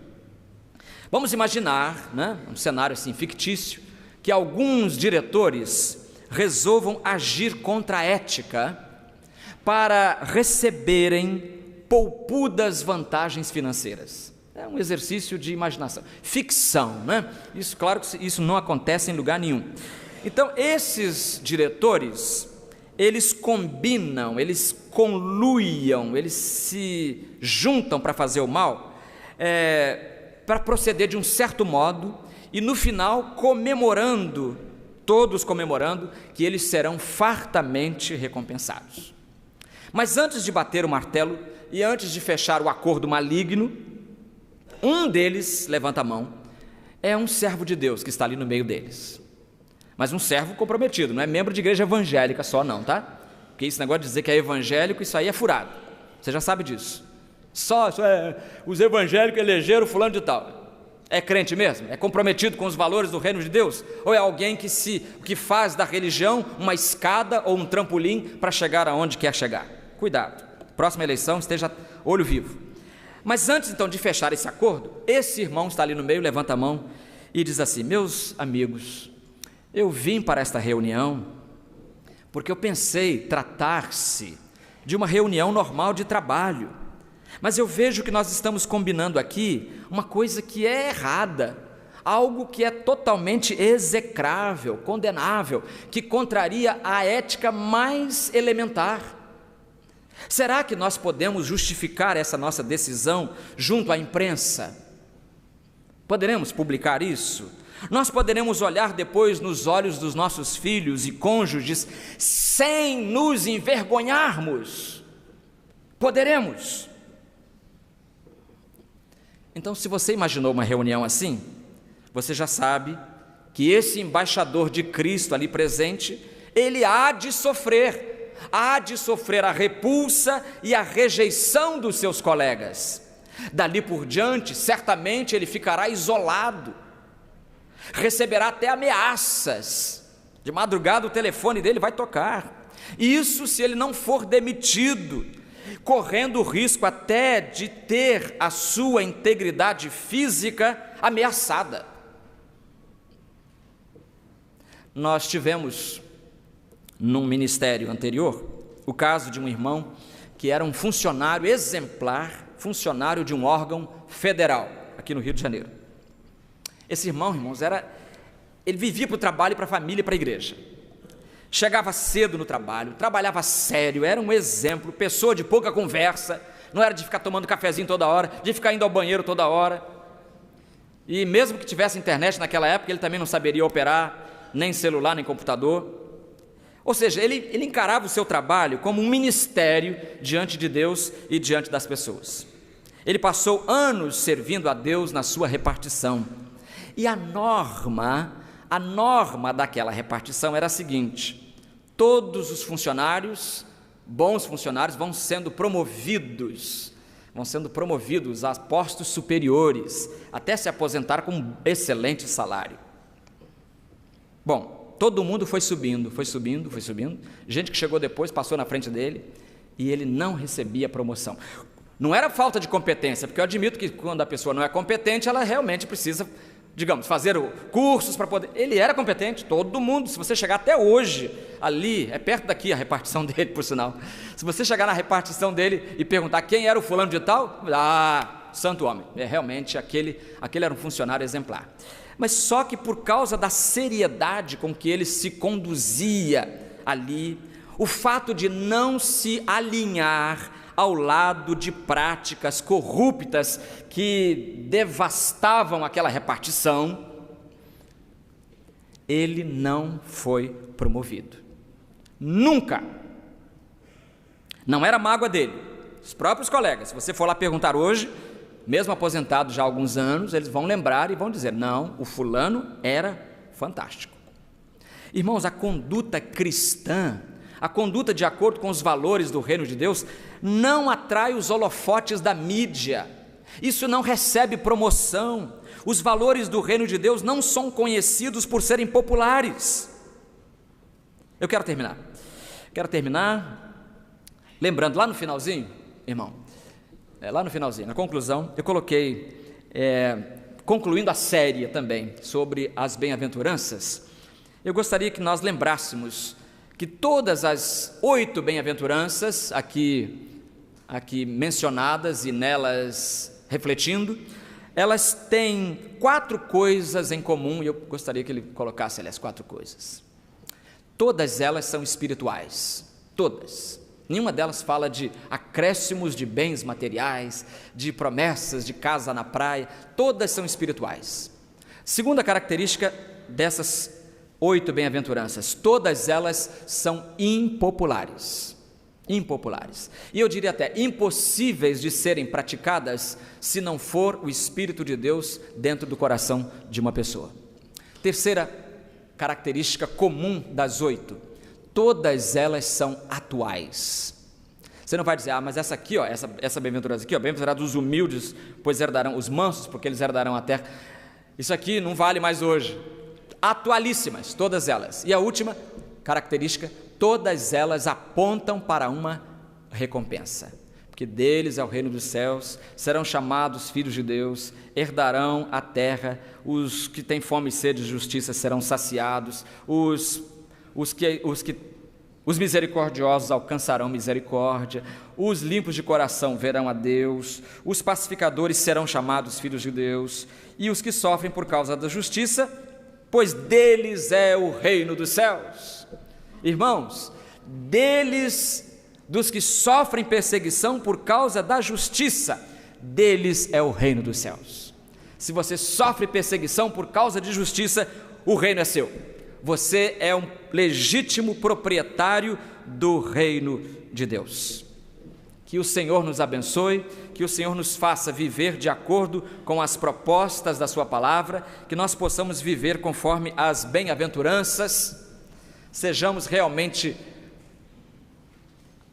vamos imaginar, um cenário assim fictício, que alguns diretores resolvam agir contra a ética para receberem poupudas vantagens financeiras. É um exercício de imaginação, ficção, Isso, claro que isso não acontece em lugar nenhum. Então, esses diretores, eles combinam, eles conluiam, eles se juntam para fazer o mal, para proceder de um certo modo, e no final, comemorando todos comemorando que eles serão fartamente recompensados. Mas antes de bater o martelo e antes de fechar o acordo maligno, um deles levanta a mão. É um servo de Deus que está ali no meio deles. Mas um servo comprometido, não é membro de igreja evangélica só não, tá? Porque esse negócio de dizer que é evangélico, isso aí é furado. Você já sabe disso. Só os evangélicos elegeram fulano de tal. É crente mesmo? É comprometido com os valores do reino de Deus? Ou é alguém que faz da religião uma escada ou um trampolim para chegar aonde quer chegar? Cuidado, próxima eleição esteja olho vivo. Mas antes então de fechar esse acordo, esse irmão está ali no meio, levanta a mão e diz assim: meus amigos, eu vim para esta reunião porque eu pensei tratar-se de uma reunião normal de trabalho, mas eu vejo que nós estamos combinando aqui uma coisa que é errada, algo que é totalmente execrável, condenável, que contraria a ética mais elementar. Será que nós podemos justificar essa nossa decisão junto à imprensa? Poderemos publicar isso? Nós poderemos olhar depois nos olhos dos nossos filhos e cônjuges sem nos envergonharmos? Poderemos. Então, se você imaginou uma reunião assim, você já sabe que esse embaixador de Cristo ali presente, ele há de sofrer a repulsa e a rejeição dos seus colegas. Dali por diante, certamente ele ficará isolado, receberá até ameaças. De madrugada o telefone dele vai tocar. Isso se ele não for demitido, correndo o risco até de ter a sua integridade física ameaçada. Nós tivemos, num ministério anterior, o caso de um irmão que era um funcionário exemplar, funcionário de um órgão federal, aqui no Rio de Janeiro. Esse irmão, irmãos, ele vivia para o trabalho, para a família e para a igreja. Chegava cedo no trabalho, trabalhava sério, era um exemplo, pessoa de pouca conversa, não era de ficar tomando cafezinho toda hora, de ficar indo ao banheiro toda hora. E mesmo que tivesse internet naquela época, ele também não saberia operar, nem celular, nem computador. Ou seja, ele encarava o seu trabalho como um ministério diante de Deus e diante das pessoas. Ele passou anos servindo a Deus na sua repartição. E a norma daquela repartição era a seguinte: todos os funcionários, bons funcionários, vão sendo promovidos a postos superiores, até se aposentar com um excelente salário. Bom, todo mundo foi subindo, gente que chegou depois passou na frente dele e ele não recebia promoção. Não era falta de competência, porque eu admito que quando a pessoa não é competente, ela realmente precisa, digamos, fazer cursos para poder... Ele era competente, todo mundo. Se você chegar até hoje, ali, é perto daqui a repartição dele, por sinal. Se você chegar na repartição dele e perguntar quem era o fulano de tal, santo homem, realmente aquele era um funcionário exemplar. Mas só que por causa da seriedade com que ele se conduzia ali, o fato de não se alinhar ao lado de práticas corruptas que devastavam aquela repartição, ele não foi promovido. Nunca. Não era mágoa dele. Os próprios colegas, se você for lá perguntar hoje, mesmo aposentado já há alguns anos, eles vão lembrar e vão dizer: não, o fulano era fantástico. Irmãos, a conduta cristã, a conduta de acordo com os valores do reino de Deus, não atrai os holofotes da mídia, isso não recebe promoção. Os valores do reino de Deus não são conhecidos por serem populares. Eu quero terminar lembrando lá no finalzinho, irmão, lá no finalzinho, na conclusão, eu coloquei, concluindo a série também sobre as bem-aventuranças, eu gostaria que nós lembrássemos que todas as 8 bem-aventuranças aqui mencionadas e nelas refletindo, elas têm 4 coisas em comum, e eu gostaria que ele colocasse ali as 4 coisas. Todas elas são espirituais, todas. Nenhuma delas fala de acréscimos de bens materiais, de promessas de casa na praia, todas são espirituais. Segunda característica dessas 8 bem-aventuranças, todas elas são impopulares. Impopulares. E eu diria até impossíveis de serem praticadas se não for o Espírito de Deus dentro do coração de uma pessoa. Terceira característica comum das 8, todas elas são atuais. Você não vai dizer, mas essa aqui, ó, essa bem-aventurança aqui, ó, bem-aventurados os humildes, pois herdarão, os mansos, porque eles herdarão a terra. Isso aqui não vale mais hoje. Atualíssimas, todas elas. E a última característica, todas elas apontam para uma recompensa, porque deles é o reino dos céus, serão chamados filhos de Deus, herdarão a terra, os que têm fome e sede de justiça serão saciados, os misericordiosos alcançarão misericórdia, os limpos de coração verão a Deus, os pacificadores serão chamados filhos de Deus, e os que sofrem por causa da justiça, pois deles é o reino dos céus. Irmãos, dos que sofrem perseguição por causa da justiça, deles é o reino dos céus. Se você sofre perseguição por causa de justiça, o reino é seu. Você é um legítimo proprietário do reino de Deus. Que o Senhor nos abençoe, que o Senhor nos faça viver de acordo com as propostas da sua palavra, que nós possamos viver conforme as bem-aventuranças, sejamos realmente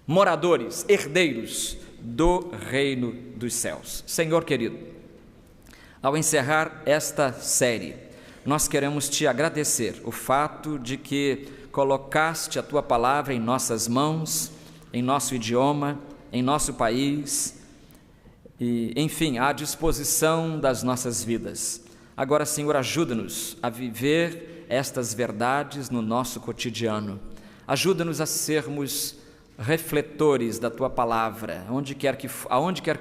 moradores, herdeiros do reino dos céus. Senhor querido, ao encerrar esta série, nós queremos te agradecer o fato de que colocaste a tua palavra em nossas mãos, em nosso idioma, em nosso país e, enfim, à disposição das nossas vidas. Agora, Senhor, ajuda-nos a viver estas verdades no nosso cotidiano. Ajuda-nos a sermos refletores da tua palavra, aonde quer que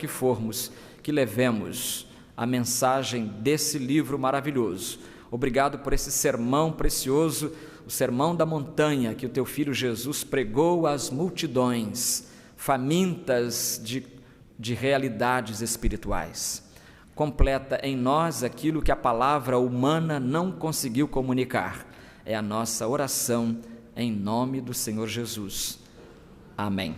formos, que levemos a mensagem desse livro maravilhoso. Obrigado por esse sermão precioso, o sermão da montanha que o teu filho Jesus pregou às multidões, famintas de realidades espirituais. Completa em nós aquilo que a palavra humana não conseguiu comunicar. É a nossa oração em nome do Senhor Jesus. Amém.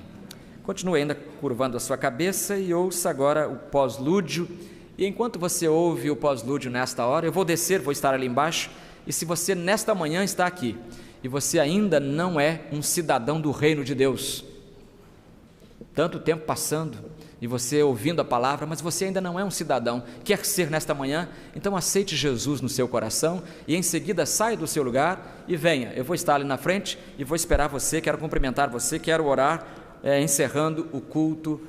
Continue ainda curvando a sua cabeça e ouça agora o pós-lúdio. E enquanto você ouve o pós-lúdio nesta hora, eu vou descer, vou estar ali embaixo, e se você nesta manhã está aqui, e você ainda não é um cidadão do reino de Deus, tanto tempo passando, e você ouvindo a palavra, mas você ainda não é um cidadão, quer ser nesta manhã, então aceite Jesus no seu coração, e em seguida saia do seu lugar e venha, eu vou estar ali na frente, e vou esperar você, quero cumprimentar você, quero orar, encerrando o culto,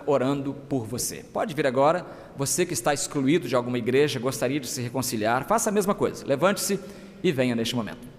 orando por você. Pode vir agora, você que está excluído de alguma igreja, gostaria de se reconciliar, faça a mesma coisa, levante-se e venha neste momento.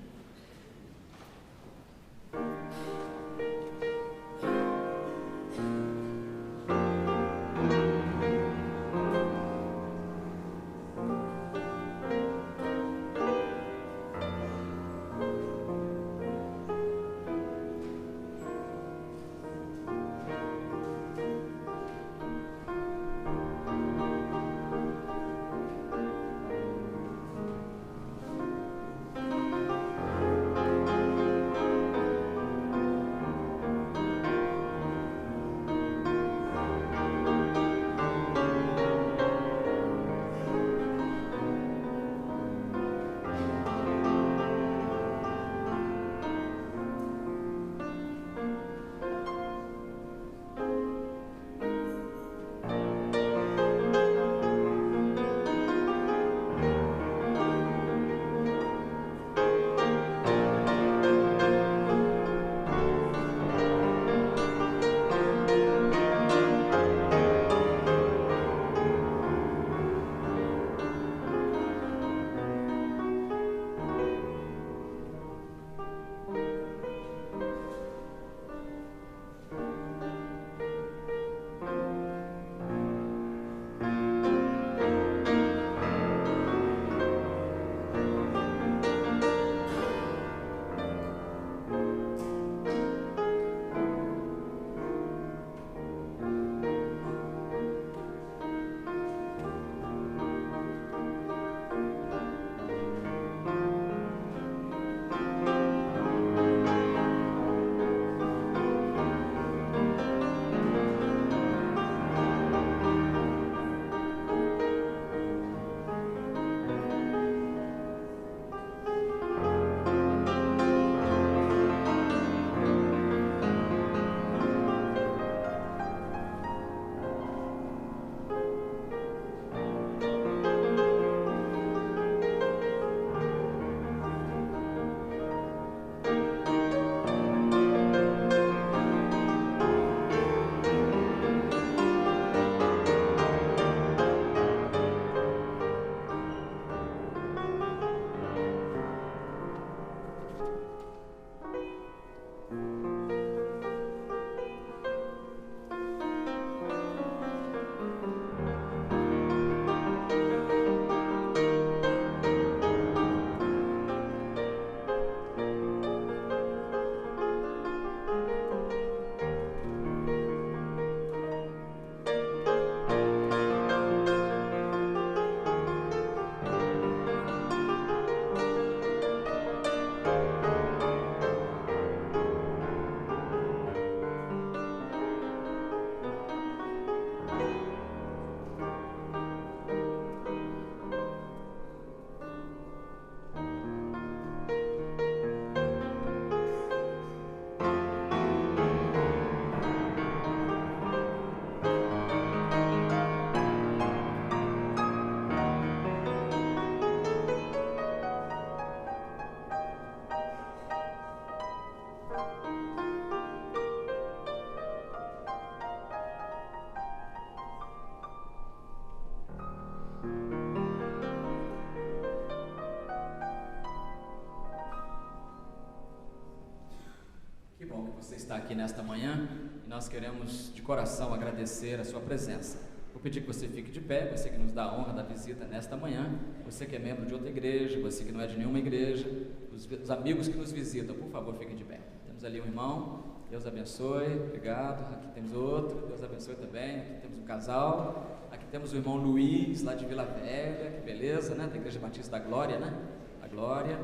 está aqui nesta manhã e nós queremos de coração agradecer a sua presença. Vou pedir que você fique de pé, você que nos dá a honra da visita nesta manhã, você que é membro de outra igreja, você que não é de nenhuma igreja, os amigos que nos visitam, por favor, fiquem de pé. Temos ali um irmão, Deus abençoe, obrigado. Aqui temos outro, Deus abençoe também. Aqui temos um casal, aqui temos o irmão Luiz, lá de Vila Velha, que beleza, né? Da Igreja Batista da Glória, né? A Glória.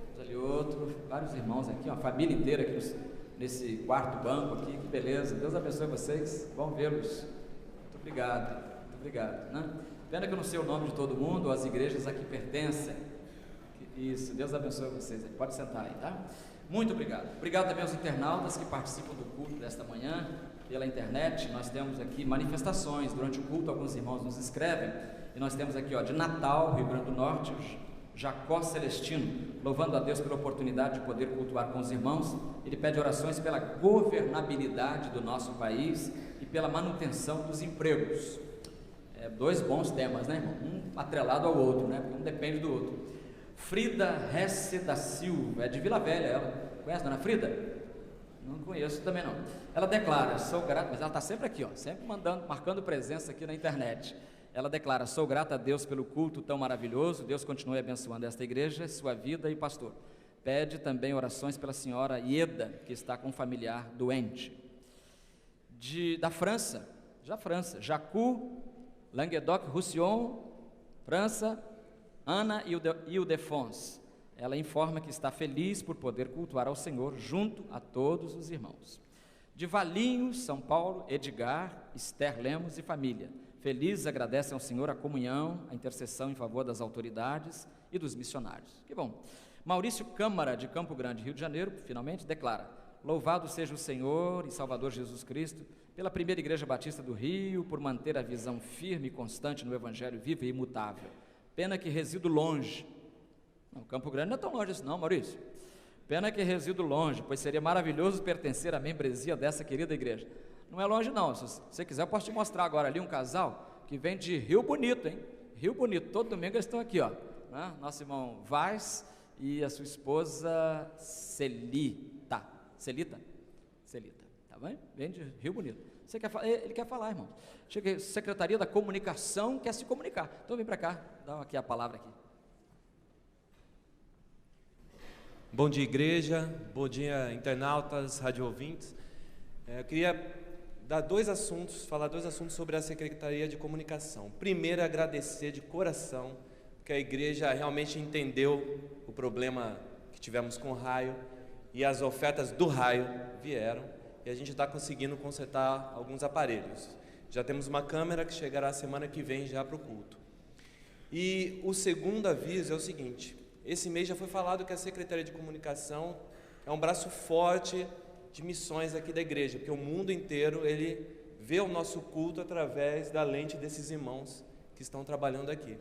Temos ali outro, vários irmãos aqui, uma família inteira aqui nesse quarto banco aqui, que beleza. Deus abençoe vocês, bom vê-los. Muito obrigado, né? Pena que eu não sei o nome de todo mundo, as igrejas a que pertencem. Isso, Deus abençoe vocês. Pode sentar aí, tá? Muito obrigado. Obrigado também aos internautas que participam do culto desta manhã pela internet. Nós temos aqui manifestações durante o culto, alguns irmãos nos escrevem, e nós temos aqui, de Natal, Rio Grande do Norte, o Jacó Celestino, louvando a Deus pela oportunidade de poder cultuar com os irmãos. Ele pede orações pela governabilidade do nosso país e pela manutenção dos empregos. Dois bons temas, né, irmão? Um atrelado ao outro, né? Porque um depende do outro. Frida Hesse da Silva, é de Vila Velha ela. Conhece, dona Frida? Não conheço também não. Ela declara, sou grata, mas ela está sempre aqui, sempre marcando presença aqui na internet. Ela declara, sou grata a Deus pelo culto tão maravilhoso, Deus continue abençoando esta igreja, sua vida e pastor. Pede também orações pela senhora Ieda, que está com um familiar doente. Da França, Jacu, Languedoc-Roussillon, França, Ana Ildefonse, ela informa que está feliz por poder cultuar ao Senhor junto a todos os irmãos. De Valinhos, São Paulo, Edgar, Esther Lemos e família, felizes agradecem ao Senhor a comunhão, a intercessão em favor das autoridades e dos missionários. Que bom. Maurício Câmara, de Campo Grande, Rio de Janeiro, finalmente declara, louvado seja o Senhor e Salvador Jesus Cristo, pela primeira Igreja Batista do Rio, por manter a visão firme e constante no Evangelho vivo e imutável. Pena que resido longe. Não, Campo Grande não é tão longe assim não, Maurício. Pena que resido longe, pois seria maravilhoso pertencer à membresia dessa querida igreja. Não é longe não, se você quiser eu posso te mostrar agora ali um casal que vem de Rio Bonito, hein? Rio Bonito, todo domingo eles estão aqui, né? Nosso irmão Vaz e a sua esposa Celita, tá bem? Vem de Rio Bonito. Você quer falar? Ele quer falar, irmão. Chega, Secretaria da Comunicação quer se comunicar. Então vem para cá, dá aqui a palavra aqui. Bom dia, igreja. Bom dia, internautas, rádio ouvintes. Eu queria falar dois assuntos sobre a Secretaria de Comunicação. Primeiro, agradecer de coração que a igreja realmente entendeu o problema que tivemos com o raio e as ofertas do raio vieram. E a gente está conseguindo consertar alguns aparelhos. Já temos uma câmera que chegará semana que vem já para o culto. E o segundo aviso é o seguinte, esse mês já foi falado que a Secretaria de Comunicação é um braço forte de missões aqui da igreja, porque o mundo inteiro ele vê o nosso culto através da lente desses irmãos que estão trabalhando aqui.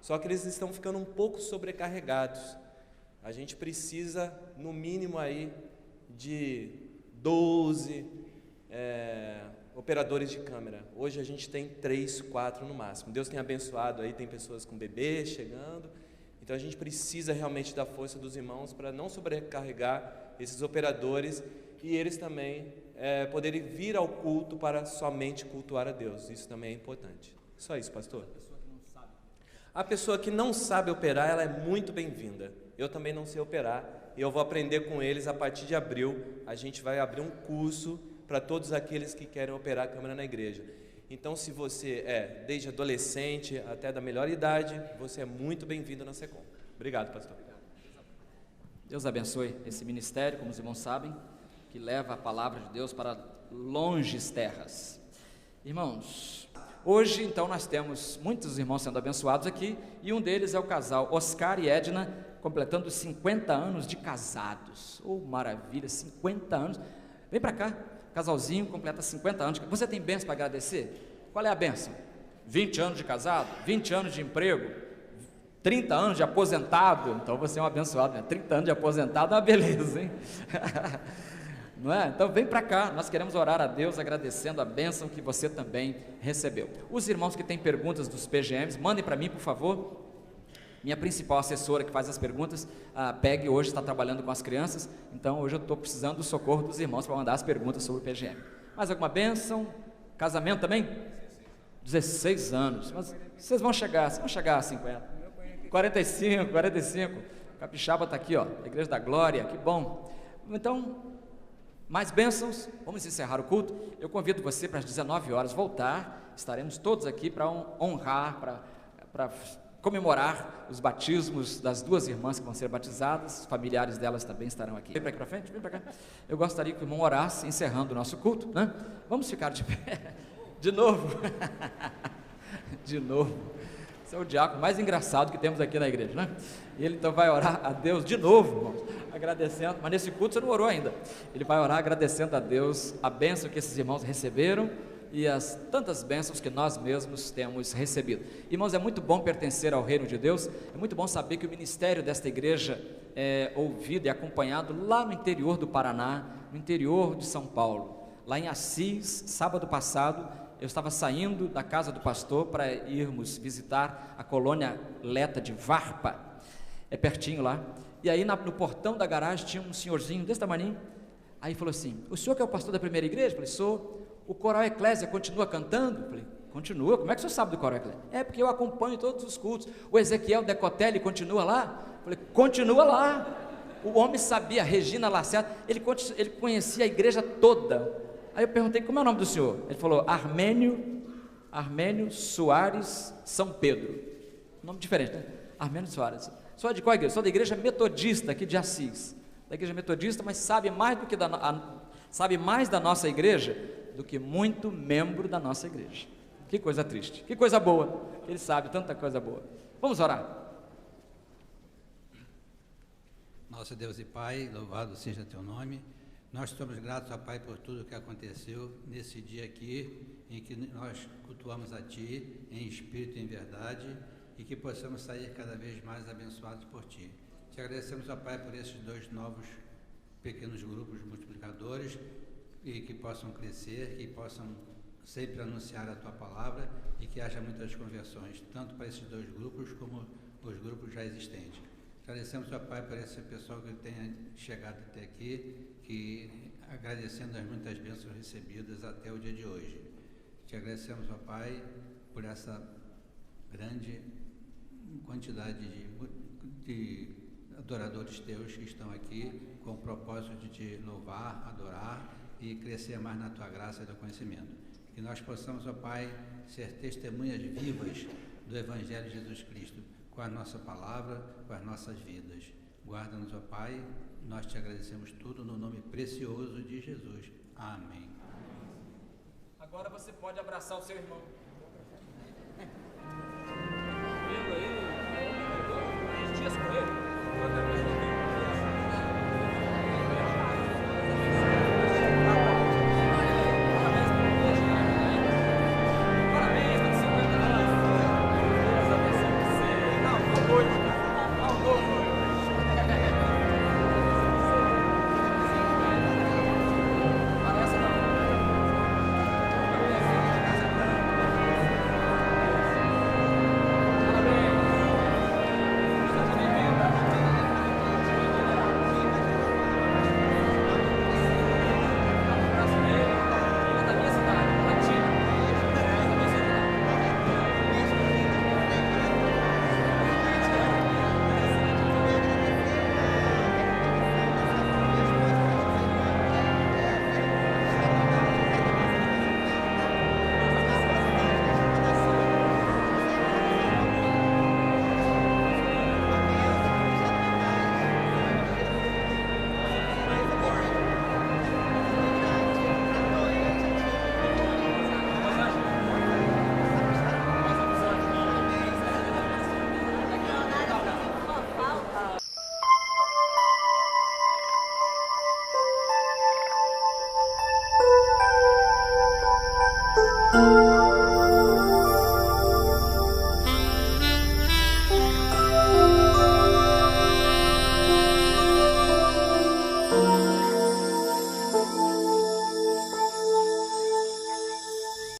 Só que eles estão ficando um pouco sobrecarregados. A gente precisa, no mínimo aí, de 12 operadores de câmera. Hoje a gente tem 3, 4 no máximo. Deus tem abençoado aí, tem pessoas com bebês chegando. Então a gente precisa realmente da força dos irmãos para não sobrecarregar esses operadores e eles também poderem vir ao culto para somente cultuar a Deus. Isso também é importante. Só isso, pastor. A pessoa que não sabe operar, ela é muito bem-vinda. Eu também não sei operar. E eu vou aprender com eles a partir de abril. A gente vai abrir um curso para todos aqueles que querem operar a câmera na igreja. Então, se você é desde adolescente até da melhor idade, você é muito bem-vindo na Secom. Obrigado, pastor. Deus abençoe esse ministério, como os irmãos sabem, que leva a palavra de Deus para longes terras. Irmãos, hoje, então, nós temos muitos irmãos sendo abençoados aqui, e um deles é o casal Oscar e Edna, completando 50 anos de casados. Oh, maravilha, 50 anos. Vem para cá, casalzinho completa 50 anos. Você tem bênção para agradecer? Qual é a bênção? 20 anos de casado, 20 anos de emprego, 30 anos de aposentado. Então você é um abençoado, né? 30 anos de aposentado é uma beleza, hein? Não é? Então vem para cá, nós queremos orar a Deus agradecendo a bênção que você também recebeu. Os irmãos que têm perguntas dos PGMs, mandem para mim, por favor. Minha principal assessora que faz as perguntas, a Peg, hoje está trabalhando com as crianças, então hoje eu estou precisando do socorro dos irmãos para mandar as perguntas sobre o PGM. Mais alguma bênção? Casamento também? 16 anos, mas vocês vão chegar a 50, 45, Capixaba está aqui, ó, a Igreja da Glória, que bom. Então, mais bênçãos, vamos encerrar o culto. Eu convido você para as 19 horas voltar, estaremos todos aqui para honrar, para comemorar os batismos das 2 irmãs que vão ser batizadas, os familiares delas também estarão aqui. Vem para aqui para frente, vem para cá. Eu gostaria que o irmão orasse, encerrando o nosso culto, né? Vamos ficar de pé, de novo, de novo. Esse é o diácono mais engraçado que temos aqui na igreja, né? E ele então vai orar a Deus de novo, irmãos, agradecendo, mas nesse culto você não orou ainda. Ele vai orar agradecendo a Deus a bênção que esses irmãos receberam e as tantas bênçãos que nós mesmos temos recebido. Irmãos, é muito bom pertencer ao reino de Deus, é muito bom saber que o ministério desta igreja é ouvido e acompanhado lá no interior do Paraná, no interior de São Paulo. Lá em Assis, sábado passado, eu estava saindo da casa do pastor para irmos visitar a colônia Leta de Varpa, é pertinho lá, e aí no portão da garagem tinha um senhorzinho desse tamanho, aí falou assim: o senhor que é o pastor da primeira igreja? Eu falei: sou. O coral Eclésia continua cantando? Eu falei: continua. Como é que o senhor sabe do coral Eclésia? É porque eu acompanho todos os cultos. O Ezequiel Decotelli continua lá? Eu falei: continua lá. O homem sabia, Regina Lacerda, ele conhecia a igreja toda. Aí eu perguntei: como é o nome do senhor? Ele falou: Armênio Soares São Pedro. Nome diferente, né? Armênio Soares. Sou de qual igreja? Sou da igreja metodista aqui de Assis. Da igreja metodista, mas sabe mais da nossa igreja do que muito membro da nossa igreja. Que coisa triste, que coisa boa. Ele sabe tanta coisa boa. Vamos orar. Nosso Deus e Pai, louvado seja teu nome. Nós somos gratos, ó Pai, por tudo que aconteceu nesse dia aqui, em que nós cultuamos a Ti, em espírito e em verdade, e que possamos sair cada vez mais abençoados por Ti. Te agradecemos, ó Pai, por esses 2 novos pequenos grupos multiplicadores, e que possam crescer, que possam sempre anunciar a Tua palavra, e que haja muitas conversões, tanto para esses 2 grupos, como os grupos já existentes. Agradecemos, ó Pai, por esse pessoal que tenha chegado até aqui, que agradecendo as muitas bênçãos recebidas até o dia de hoje. Te agradecemos, ó Pai, por essa grande quantidade de adoradores teus que estão aqui com o propósito de te louvar, adorar e crescer mais na tua graça e do conhecimento. Que nós possamos, ó Pai, ser testemunhas vivas do Evangelho de Jesus Cristo, com a nossa palavra, com as nossas vidas. Guarda-nos, ó Pai, nós te agradecemos tudo no nome precioso de Jesus. Amém. Agora você pode abraçar o seu irmão. Dias com ele. Música